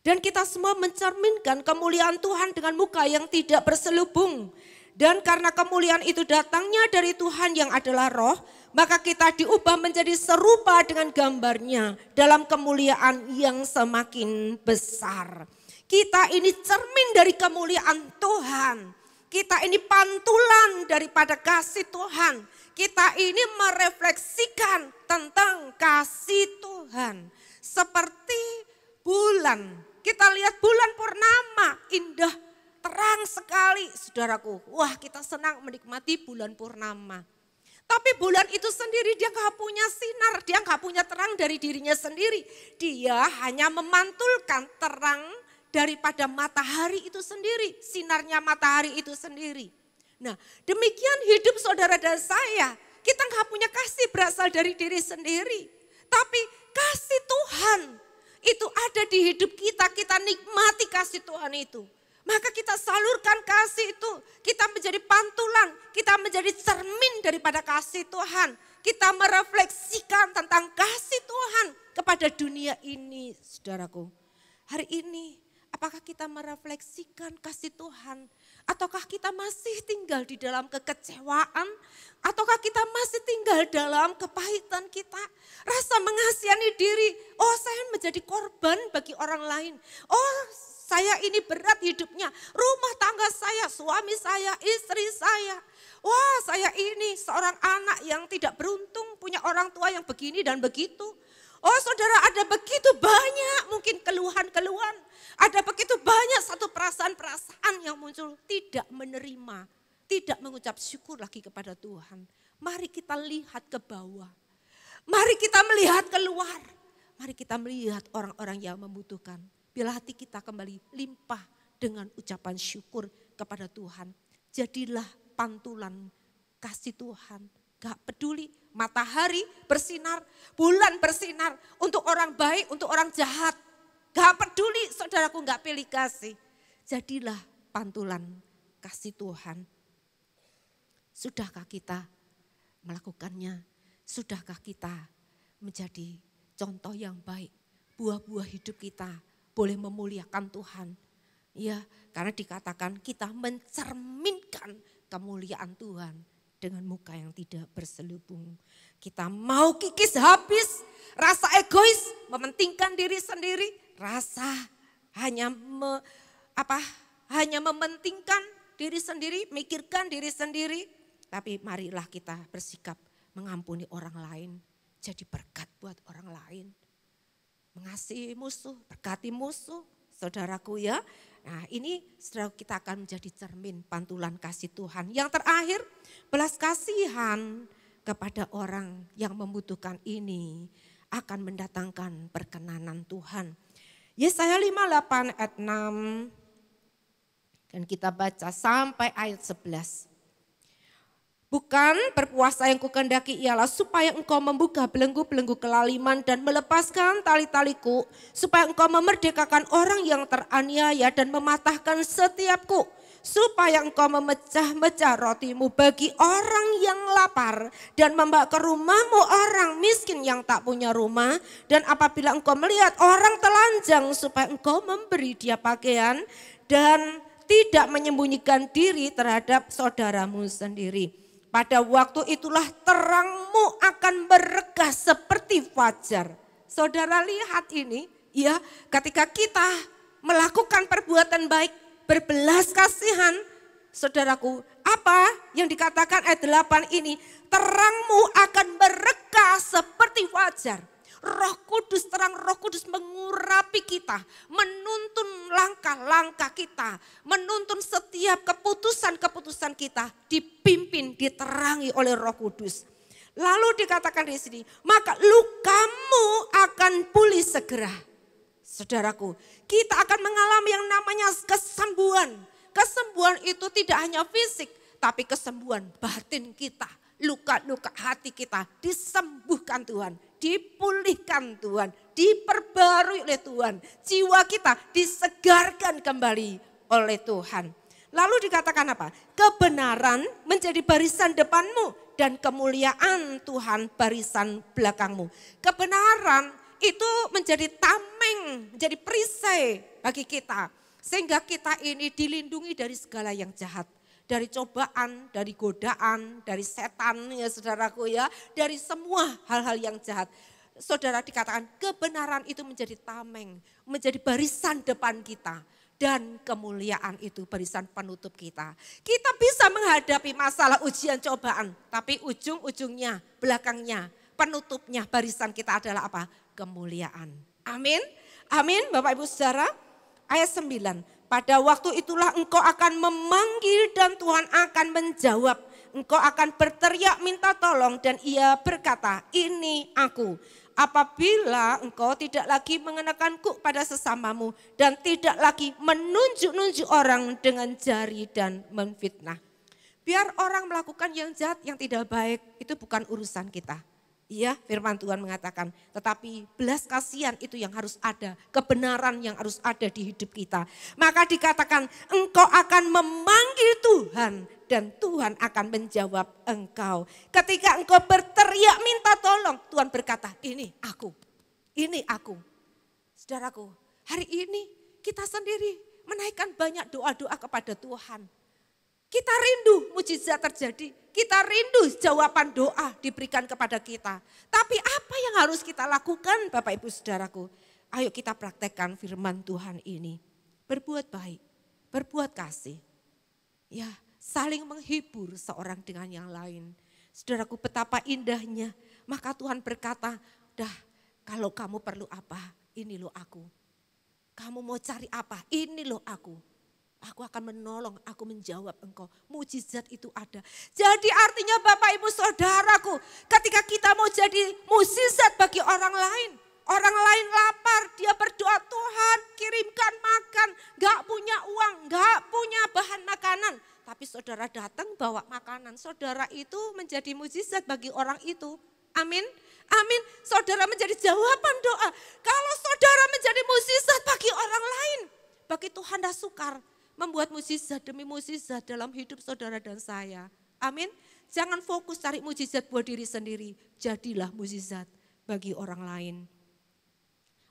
Dan kita semua mencerminkan kemuliaan Tuhan dengan muka yang tidak berselubung. Dan karena kemuliaan itu datangnya dari Tuhan yang adalah roh, maka kita diubah menjadi serupa dengan gambarnya dalam kemuliaan yang semakin besar. Kita ini cermin dari kemuliaan Tuhan. Kita ini pantulan daripada kasih Tuhan. Kita ini merefleksikan tentang kasih Tuhan. Seperti bulan. Kita lihat bulan purnama, indah, terang sekali saudaraku. Wah, kita senang menikmati bulan purnama. Tapi bulan itu sendiri dia gak punya sinar, dia gak punya terang dari dirinya sendiri. Dia hanya memantulkan terang daripada matahari itu sendiri, sinarnya matahari itu sendiri. Nah, demikian hidup saudara dan saya. Kita nggak punya kasih berasal dari diri sendiri. Tapi kasih Tuhan itu ada di hidup kita. Kita nikmati kasih Tuhan itu. Maka kita salurkan kasih itu. Kita menjadi pantulan. Kita menjadi cermin daripada kasih Tuhan. Kita merefleksikan tentang kasih Tuhan kepada dunia ini, saudaraku. Hari ini, apakah kita merefleksikan kasih Tuhan? Ataukah kita masih tinggal di dalam kekecewaan? Ataukah kita masih tinggal dalam kepahitan kita? Rasa mengasihani diri, oh saya menjadi korban bagi orang lain. Oh saya ini berat hidupnya, rumah tangga saya, suami saya, istri saya. Wah saya ini seorang anak yang tidak beruntung, punya orang tua yang begini dan begitu. Oh saudara, ada begitu banyak mungkin keluhan-keluhan. Ada begitu banyak satu perasaan-perasaan yang muncul. Tidak menerima, tidak mengucap syukur lagi kepada Tuhan. Mari kita lihat ke bawah. Mari kita melihat keluar. Mari kita melihat orang-orang yang membutuhkan. Bila hati kita kembali limpah dengan ucapan syukur kepada Tuhan. Jadilah pantulan kasih Tuhan. Gak peduli matahari bersinar, bulan bersinar untuk orang baik, untuk orang jahat. Gak peduli saudaraku gak pilih kasih. Jadilah pantulan kasih Tuhan. Sudahkah kita melakukannya? Sudahkah kita menjadi contoh yang baik? Buah-buah hidup kita boleh memuliakan Tuhan. Ya, karena dikatakan kita mencerminkan kemuliaan Tuhan. Dengan muka yang tidak berselubung. Kita mau kikis habis, rasa egois, mementingkan diri sendiri, rasa hanya mementingkan diri sendiri, mikirkan diri sendiri. Tapi marilah kita bersikap mengampuni orang lain, jadi berkat buat orang lain. Mengasihi musuh, berkati musuh, saudaraku ya. Nah ini saudara kita akan menjadi cermin pantulan kasih Tuhan. Yang terakhir, belas kasihan kepada orang yang membutuhkan ini akan mendatangkan perkenanan Tuhan. Yesaya 58 ayat 6 dan kita baca sampai ayat 11. Bukan berpuasa yang kukendaki ialah supaya engkau membuka belenggu-belenggu kelaliman dan melepaskan tali-taliku. Supaya engkau memerdekakan orang yang teraniaya dan mematahkan setiapku. Supaya engkau memecah-mecah rotimu bagi orang yang lapar. Dan membawa ke rumahmu orang miskin yang tak punya rumah. Dan apabila engkau melihat orang telanjang supaya engkau memberi dia pakaian. Dan tidak menyembunyikan diri terhadap saudaramu sendiri. Pada waktu itulah terangmu akan berregah seperti fajar. Saudara lihat ini ya, ketika kita melakukan perbuatan baik, berbelas kasihan. Saudaraku, apa yang dikatakan ayat 8 ini? Terangmu akan berregah seperti fajar. Roh Kudus, terang Roh Kudus mengurapi kita, menuntun langkah-langkah kita, menuntun setiap keputusan-keputusan kita dipimpin, diterangi oleh Roh Kudus. Lalu dikatakan di sini, maka lukamu akan pulih segera. Saudaraku, kita akan mengalami yang namanya kesembuhan. Kesembuhan itu tidak hanya fisik, tapi kesembuhan batin kita. Luka-luka hati kita disembuhkan Tuhan, dipulihkan Tuhan, diperbarui oleh Tuhan. Jiwa kita disegarkan kembali oleh Tuhan. Lalu dikatakan apa? Kebenaran menjadi barisan depanmu dan kemuliaan Tuhan barisan belakangmu. Kebenaran itu menjadi tameng, menjadi perisai bagi kita. Sehingga kita ini dilindungi dari segala yang jahat. Dari cobaan, dari godaan, dari setan ya saudaraku ya. Dari semua hal-hal yang jahat. Saudara dikatakan kebenaran itu menjadi tameng, menjadi barisan depan kita. Dan kemuliaan itu barisan penutup kita. Kita bisa menghadapi masalah ujian cobaan. Tapi ujung-ujungnya, belakangnya, penutupnya barisan kita adalah apa? Kemuliaan. Amin. Amin Bapak Ibu Saudara. Ayat 9. Pada waktu itulah engkau akan memanggil dan Tuhan akan menjawab. engkau akan berteriak minta tolong dan ia berkata, ini aku. Apabila engkau tidak lagi mengenakan kuk pada sesamamu dan tidak lagi menunjuk-nunjuk orang dengan jari dan memfitnah. Biar orang melakukan yang jahat, yang tidak baik, itu bukan urusan kita. Iya, firman Tuhan mengatakan, tetapi belas kasihan itu yang harus ada, kebenaran yang harus ada di hidup kita. Maka dikatakan, engkau akan memanggil Tuhan dan Tuhan akan menjawab engkau. Ketika engkau berteriak minta tolong, Tuhan berkata, ini aku, ini aku. Saudaraku, hari ini kita sendiri menaikkan banyak doa-doa kepada Tuhan. Kita rindu mujizat terjadi, kita rindu jawaban doa diberikan kepada kita. Tapi apa yang harus kita lakukan Bapak Ibu Saudaraku? Ayo kita praktekkan firman Tuhan ini. Berbuat baik, berbuat kasih. Ya, saling menghibur seorang dengan yang lain. Saudaraku, betapa indahnya. Maka Tuhan berkata, dah kalau kamu perlu apa, ini loh aku. Kamu mau cari apa, ini loh aku. Aku akan menolong, aku menjawab engkau. Mujizat itu ada. Jadi artinya Bapak Ibu Saudaraku, ketika kita mau jadi mujizat bagi orang lain. Orang lain lapar, dia berdoa, Tuhan kirimkan makan. Gak punya uang, gak punya bahan makanan. Tapi saudara datang bawa makanan. Saudara itu menjadi mujizat bagi orang itu. Amin. Amin. Saudara menjadi jawaban doa. Kalau saudara menjadi mujizat bagi orang lain. Bagi Tuhan dah sukar. Membuat mujizat demi mujizat dalam hidup saudara dan saya. Amin. Jangan fokus cari mujizat buat diri sendiri. Jadilah mujizat bagi orang lain.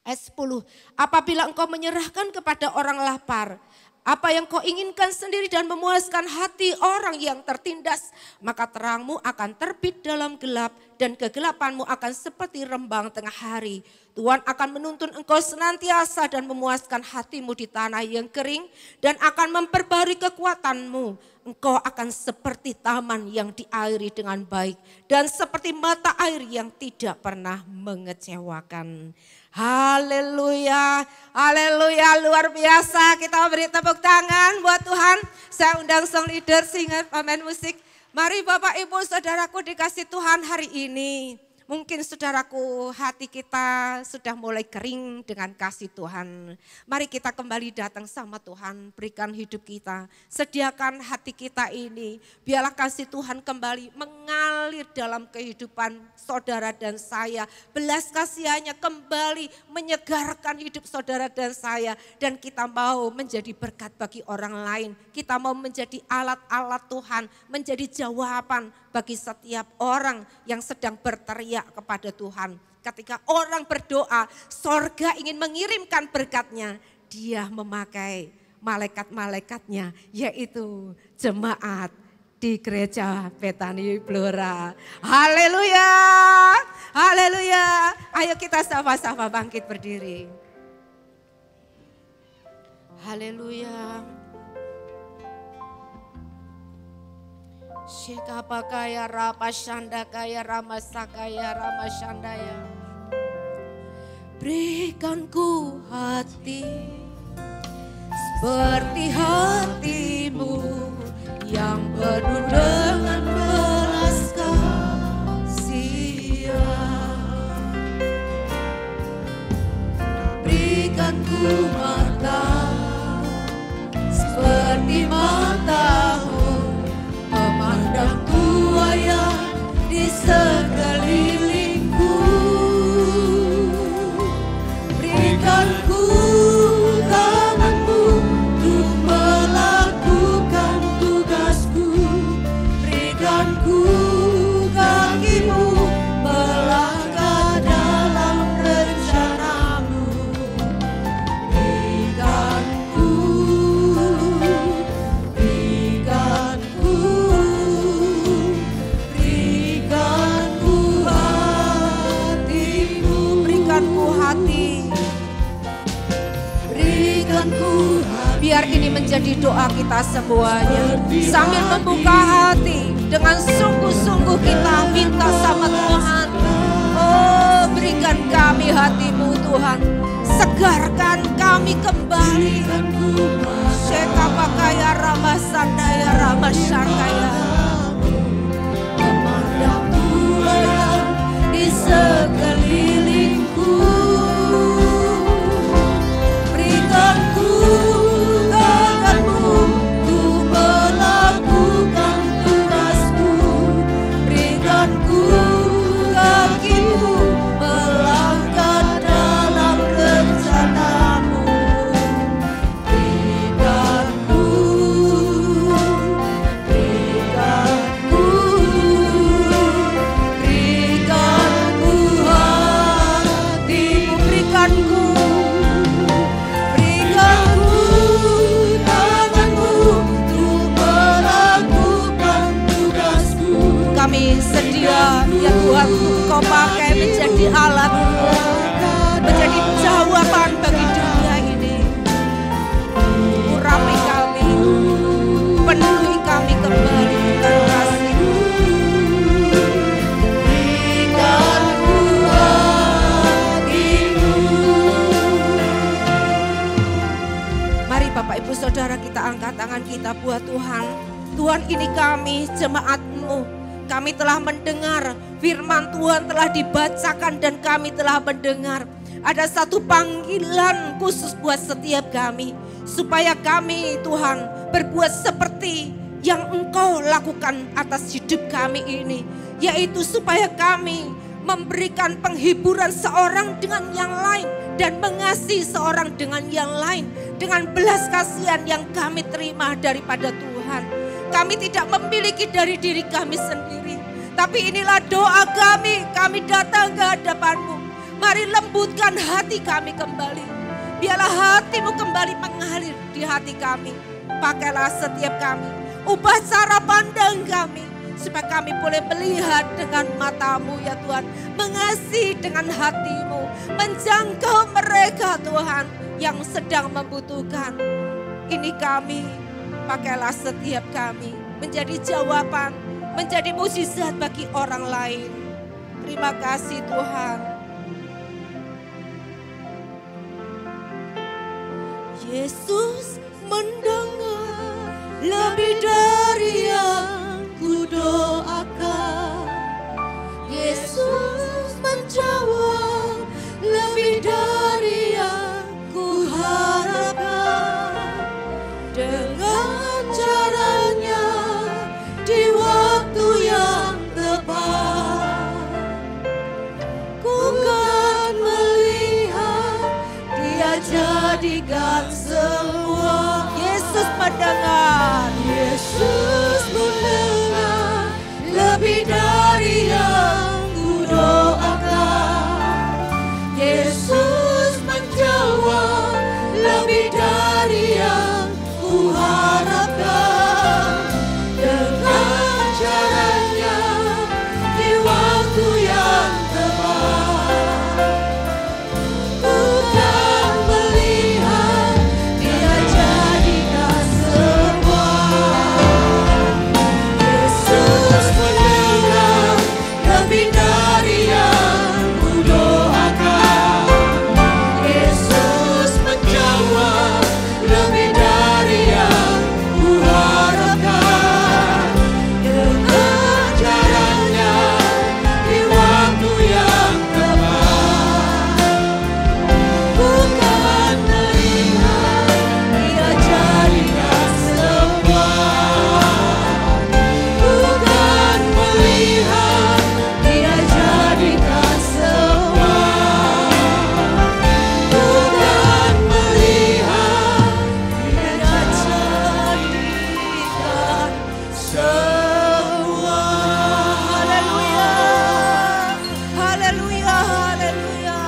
Ayat 10. Apabila engkau menyerahkan kepada orang lapar, apa yang kau inginkan sendiri dan memuaskan hati orang yang tertindas, maka terangmu akan terbit dalam gelap dan kegelapanmu akan seperti rembang tengah hari. Tuhan akan menuntun engkau senantiasa dan memuaskan hatimu di tanah yang kering dan akan memperbarui kekuatanmu. Engkau akan seperti taman yang diairi dengan baik dan seperti mata air yang tidak pernah mengecewakan. Haleluya, haleluya, luar biasa. Kita beri tepuk tangan buat Tuhan. Saya undang song leader, singer, pemain musik. Mari Bapak Ibu Saudaraku dikasih Tuhan hari ini. Mungkin saudaraku hati kita sudah mulai kering dengan kasih Tuhan. Mari kita kembali datang sama Tuhan, berikan hidup kita. Sediakan hati kita ini, biarlah kasih Tuhan kembali mengalir dalam kehidupan saudara dan saya. Belas kasihannya kembali menyegarkan hidup saudara dan saya. Dan kita mau menjadi berkat bagi orang lain. Kita mau menjadi alat-alat Tuhan, menjadi jawaban bagi setiap orang yang sedang berteriak kepada Tuhan. Ketika orang berdoa, sorga ingin mengirimkan berkatnya. Dia memakai malaikat-malaikatnya, yaitu jemaat di gereja Betani Blora. Haleluya, haleluya. Ayo kita sama-sama bangkit berdiri. Haleluya. Shikapakaya Rapashandakaya Ramasakaya Ramashandaya. Berikan ku hati seperti hatimu yang penuh dengan belas kasihan. Berikan ku mata seperti matamu, memandang buaya di sekelilingku. Berikan ku tanganmu untuk melakukan tugasku. Berikan ku kakimu melangkah dalam rencanamu. Berikan ku hati. Berikanku hati. Biar ini menjadi doa kita semuanya. Sambil membuka hati, dengan sungguh-sungguh kita minta sama Tuhan. Oh, berikan kami hatimu Tuhan. Segarkan kami kembali. Shekapakaya Ramasandaya Ramasandaya. sekelilingku. Berikan ku tanganmu untuk melakukan tugasku. Berikan ku kakimu melangkah dalam rencanamu. Berikan ku hatimu. Berikan ku tanganmu untuk melakukan tugasku. Kami sedia ya Tuhan untuk Kau pakai menjadi alat, menjadi jawaban bagi dunia ini. Urapi kami, penuhi kami kembali dengan kasih-Mu. Berikan ku hatimu. Mari Bapak Ibu Saudara kita angkat tangan kita buat Tuhan. Tuhan, ini kami jemaat-Mu. Kami telah mendengar firman Tuhan telah dibacakan dan kami telah mendengar. Ada satu panggilan khusus buat setiap kami. Supaya kami Tuhan berbuat seperti yang Engkau lakukan atas hidup kami ini. Yaitu supaya kami memberikan penghiburan seorang dengan yang lain. Dan mengasihi seorang dengan yang lain. Dengan belas kasihan yang kami terima daripada Tuhan. Kami tidak memiliki dari diri kami sendiri. Tapi inilah doa kami datang ke hadapan-Mu. Mari lembutkan hati kami kembali. Biarlah hati-Mu kembali mengalir di hati kami. Pakailah setiap kami. Ubah cara pandang kami. Supaya kami boleh melihat dengan mata-Mu ya Tuhan. Mengasihi dengan hati-Mu. Menjangkau mereka Tuhan yang sedang membutuhkan. Ini kami, pakailah setiap kami menjadi jawaban, menjadi mukjizat bagi orang lain. Terima kasih Tuhan. Yesus mendengar lebih dari yang ku doakan. Yesus menjawab lebih dari yang ku harapkan. Dengan caranya di waktu yang tepat, ku kan melihat Dia jadikan semua. Yesus mendengar. Yesus mendengar lebih dari yang ku doakan. Yesus menjawab lebih dari yang ku harapkan. Dengan caranya di waktu yang tepat, ku kan melihat Dia jadikan semua. Yesus mendengar lebih dari yang ku doakan. Yesus menjawab lebih dari yang ku harapkan. Dengan caranya di waktu yang tepat, ku kan melihat Dia jadikan semua. Ku kan melihat Dia jadikan semua. Ku kan melihat Dia jadikan semua. Haleluya. Haleluya, haleluya.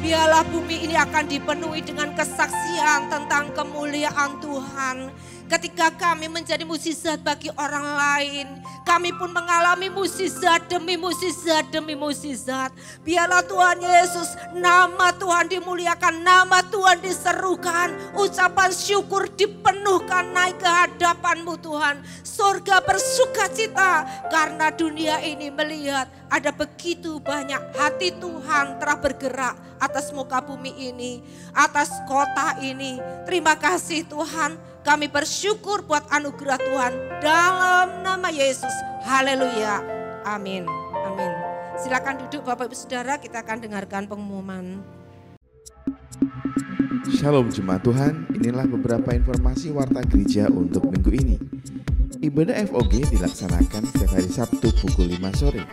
Biarlah bumi ini akan dipenuhi dengan kesaksian tentang kemuliaan Tuhan. Ketika kami menjadi mukjizat bagi orang lain, kami pun mengalami mukjizat demi mukjizat demi mukjizat. Biarlah Tuhan Yesus, nama Tuhan dimuliakan, nama Tuhan diserukan, ucapan syukur dipenuhkan naik ke hadapan-Mu Tuhan. Surga bersukacita karena dunia ini melihat ada begitu banyak hati Tuhan telah bergerak atas muka bumi ini, atas kota ini. Terima kasih Tuhan. Kami bersyukur buat anugerah Tuhan dalam nama Yesus. Haleluya. Amin. Amin. Silakan duduk Bapak Ibu Saudara, kita akan dengarkan pengumuman. Shalom Jemaat Tuhan, inilah beberapa informasi warta gereja untuk minggu ini. Ibadah FOG dilaksanakan setiap hari Sabtu pukul 5 sore.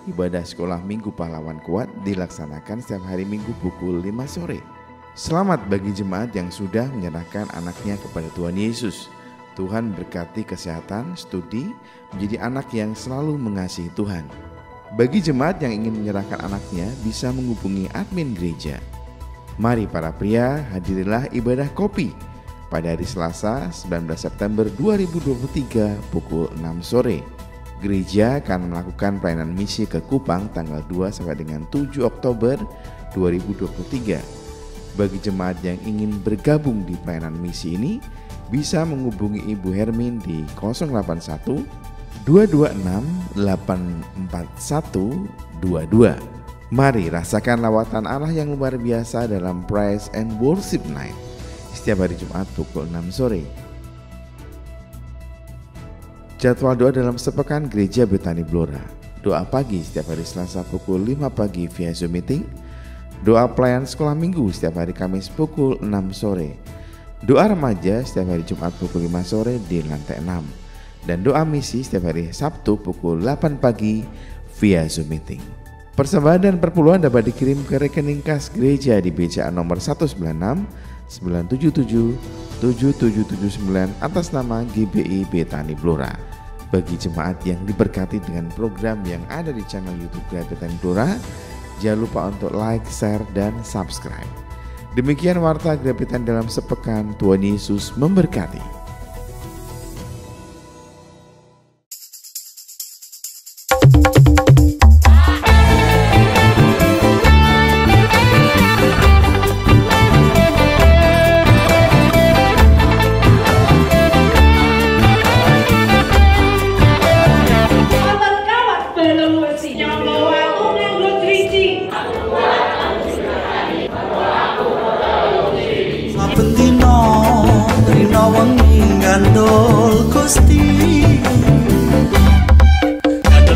Ibadah sekolah Minggu Pahlawan Kuat dilaksanakan setiap hari Minggu pukul 5 sore. Selamat bagi jemaat yang sudah menyerahkan anaknya kepada Tuhan Yesus. Tuhan berkati kesehatan, studi, menjadi anak yang selalu mengasihi Tuhan. Bagi jemaat yang ingin menyerahkan anaknya bisa menghubungi admin gereja. Mari para pria, hadirilah ibadah kopi pada hari Selasa 19 September 2023 pukul 6 sore. Gereja akan melakukan pelayanan misi ke Kupang tanggal 2 sampai dengan 7 Oktober 2023. Bagi jemaat yang ingin bergabung di pelayanan misi ini, bisa menghubungi Ibu Hermin di 081 226 84122. Mari rasakan lawatan Allah yang luar biasa dalam Praise and Worship Night setiap hari Jumat pukul 6 sore. Jadwal doa dalam sepekan Gereja Betani Blora. Doa pagi setiap hari Selasa pukul 5 pagi via Zoom meeting. Doa pelayan sekolah minggu setiap hari Kamis pukul 6 sore. Doa remaja setiap hari Jumat pukul 5 sore di lantai 6. Dan doa misi setiap hari Sabtu pukul 8 pagi via Zoom meeting. Persembahan dan perpuluhan dapat dikirim ke rekening kas gereja di BCA nomor 196 977 7779 atas nama GBI Betani Blora. Bagi jemaat yang diberkati dengan program yang ada di channel YouTube Gereja Betani Blora, jangan lupa untuk like, share, dan subscribe. Demikian warta Gereja Betani dalam sepekan. Tuhan Yesus memberkati.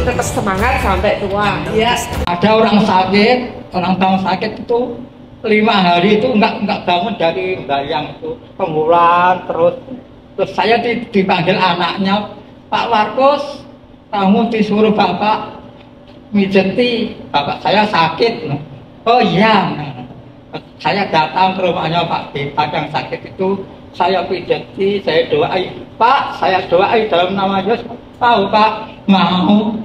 Tetap semangat sampai tua. Ya, ada orang sakit itu 5 hari itu enggak bangun dari bayang itu, kemulan terus saya dipanggil anaknya, Pak Markus, kamu disuruh Bapak mijeti, Bapak saya sakit. Oh iya, saya datang ke rumahnya Pak Bita yang sakit itu, saya pijeti, saya doai, Pak, saya doai dalam nama Yesus. Tahu Pak, mau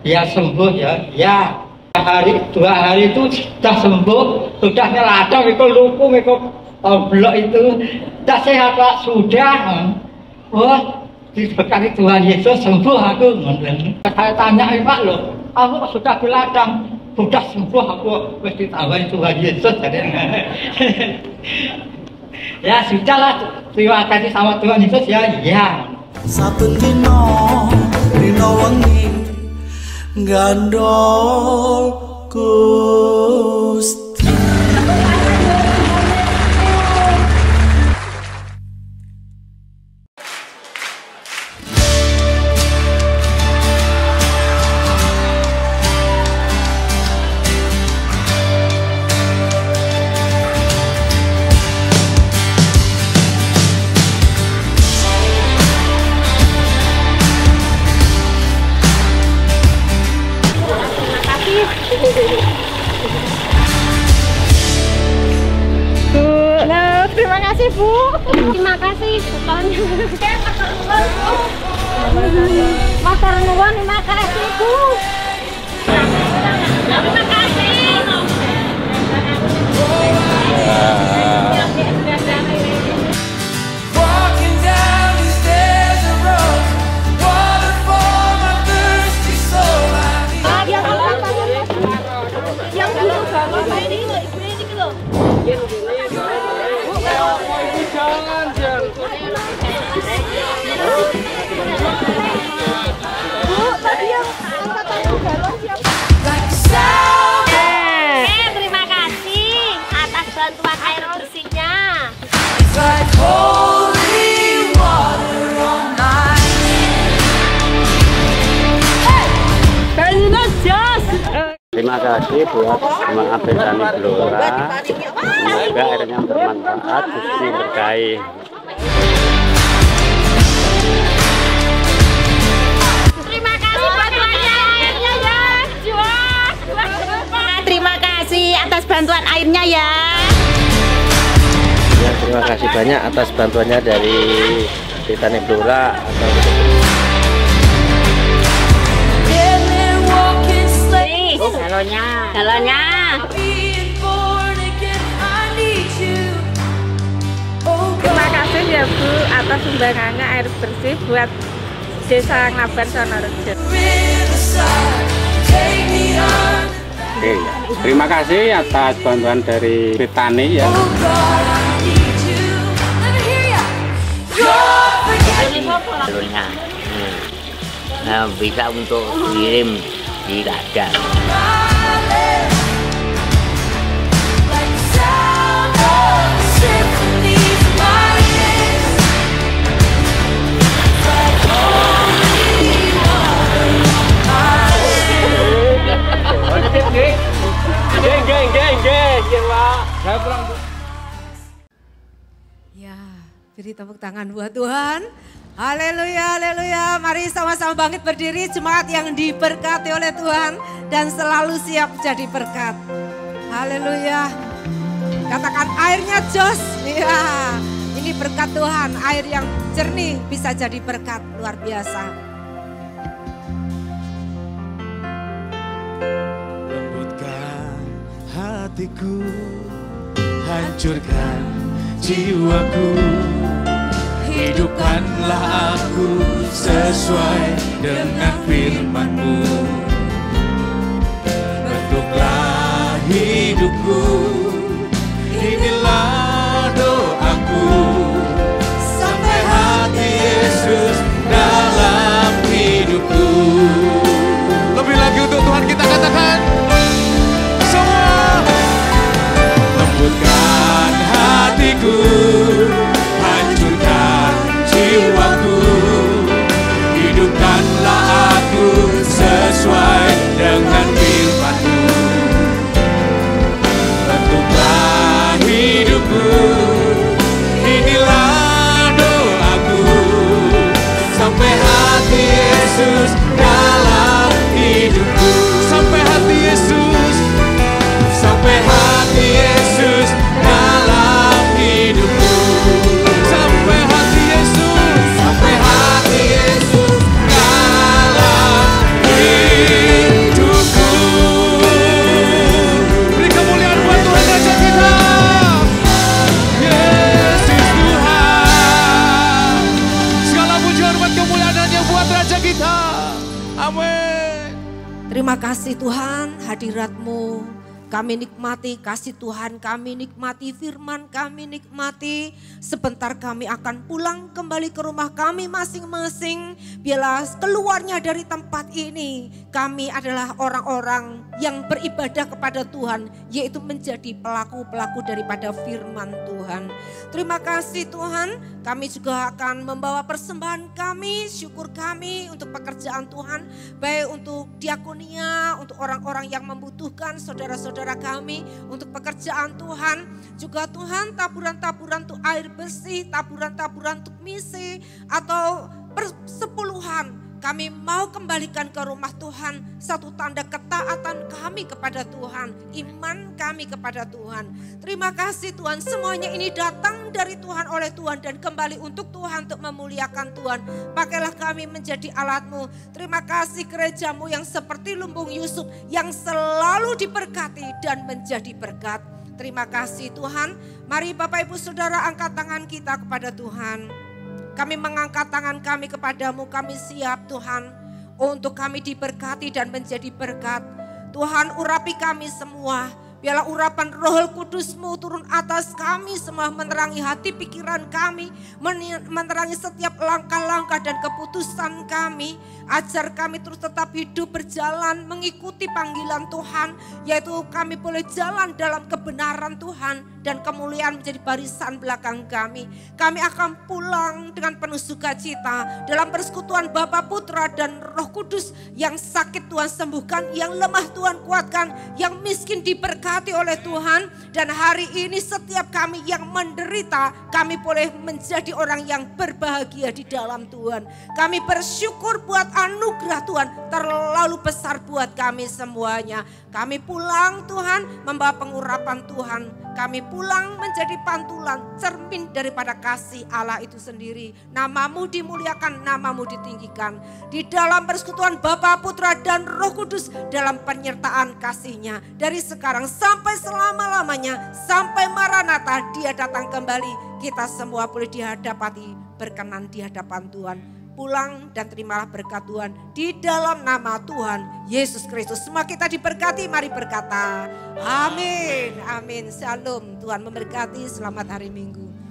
dia sembuh ya. 2 hari itu sudah sembuh, sudah nyeladang, itu lupu, itu blok itu, sudah sehat Pak, sudah. Wah, diberkati Tuhan Yesus sembuh aku. Saya tanya Pak loh, aku sudah diladang, sudah sembuh aku, mesti tawarin Tuhan Yesus. Ya sudahlah, terima kasih sama Tuhan Yesus ya. Saben dina wengi gandol Gusti. Terima kasih Bu. Terima kasih bukannya. Matur nuwun, terima kasih Bu. Terima kasih. Walking down the stairs of rose, water for my thirsty soul. Yang dulu bangun ini loh, ini loh. Jangan, Bu, tadi yang angkatan Terima kasih buat jemaat Betani Blora. Semoga airnya bermanfaat, Gusti berkahi. Terima kasih bantuannya airnya ya. Terima kasih atas bantuan airnya ya. Ya, terima kasih banyak atas bantuannya dari Betani Blora. Halonya. Terima kasih ya Bu atas sumbangannya air bersih buat Desa Ngaban Sonorejo. Terima kasih atas bantuan dari Betani ya. Bisa untuk kirim di ladang. Ya, beri tepuk tangan buat Tuhan. Haleluya, haleluya. Mari sama-sama bangkit berdiri, jemaat yang diberkati oleh Tuhan dan selalu siap jadi berkat. Haleluya. Katakan airnya jos. Ya, ini berkat Tuhan, air yang jernih bisa jadi berkat luar biasa. Lembutkan hatiku, hancurkan jiwaku. Hidupkanlah aku sesuai dengan firman-Mu. Bentuklah hidupku, inilah doaku. Sampai hati Yesus dalam hidupku. Lebih lagi untuk Tuhan kita katakan semua. Lembutkan hatiku, hancurkan jiwaku, hidupkanlah aku sesuai dengan firman-Mu. Bentuklah hidupku, inilah doaku. Sampai hati Yesus dalam hidupku. Sampai hati Yesus, sampai hati Yesus dalam hidupku. Sampai hati Yesus, sampai hati Yesus dalam hidupku. Beri kemuliaan buat Tuhan Raja kita. Yesus Tuhan. Segala puji hormat kemuliaan hanya buat Raja kita. Amin. Terima kasih Tuhan, hadirat-Mu kami nikmati, kasih Tuhan kami nikmati, firman kami nikmati. Sebentar kami akan pulang kembali ke rumah kami masing-masing. Biarlah keluarnya dari tempat ini, kami adalah orang-orang yang beribadah kepada Tuhan, yaitu menjadi pelaku-pelaku daripada firman Tuhan. Terima kasih Tuhan, kami juga akan membawa persembahan kami, syukur kami untuk pekerjaan Tuhan, baik untuk diakonia, untuk orang-orang yang membutuhkan, saudara-saudara kami, untuk pekerjaan Tuhan. Juga Tuhan, taburan-taburan untuk air bersih, taburan-taburan untuk misi, atau persepuluhan. Kami mau kembalikan ke rumah Tuhan satu tanda ketaatan kami kepada Tuhan, iman kami kepada Tuhan. Terima kasih Tuhan, semuanya ini datang dari Tuhan, oleh Tuhan, dan kembali untuk Tuhan, untuk memuliakan Tuhan. Pakailah kami menjadi alat-Mu. Terima kasih gereja-Mu yang seperti lumbung Yusuf, yang selalu diberkati dan menjadi berkat. Terima kasih Tuhan. Mari Bapak Ibu Saudara angkat tangan kita kepada Tuhan. Kami mengangkat tangan kami kepadamu, kami siap Tuhan untuk kami diberkati dan menjadi berkat. Tuhan urapi kami semua, biarlah urapan Roh Kudus-Mu turun atas kami semua, menerangi hati pikiran kami, menerangi setiap langkah-langkah dan keputusan kami. Ajar kami terus tetap hidup berjalan mengikuti panggilan Tuhan, yaitu kami boleh jalan dalam kebenaran Tuhan dan kemuliaan menjadi barisan belakang kami. Kami akan pulang dengan penuh sukacita dalam persekutuan Bapa, Putra dan Roh Kudus. Yang sakit Tuhan sembuhkan, yang lemah Tuhan kuatkan, yang miskin diberkati oleh Tuhan. Dan hari ini setiap kami yang menderita, kami boleh menjadi orang yang berbahagia di dalam Tuhan. Kami bersyukur buat anugerah Tuhan terlalu besar buat kami semuanya. Kami pulang Tuhan membawa pengurapan Tuhan. Kami pulang menjadi pantulan cermin daripada kasih Allah itu sendiri. Namamu dimuliakan, namamu ditinggikan. Di dalam persekutuan Bapa, Putra dan Roh Kudus dalam penyertaan kasih-Nya. Dari sekarang sampai selama-lamanya, sampai Maranatha Dia datang kembali. Kita semua boleh dihadapati, berkenan di hadapan Tuhan. Pulang dan terimalah berkat Tuhan di dalam nama Tuhan Yesus Kristus. Semua kita diberkati, mari berkata amin, amin, shalom. Tuhan memberkati, selamat hari Minggu.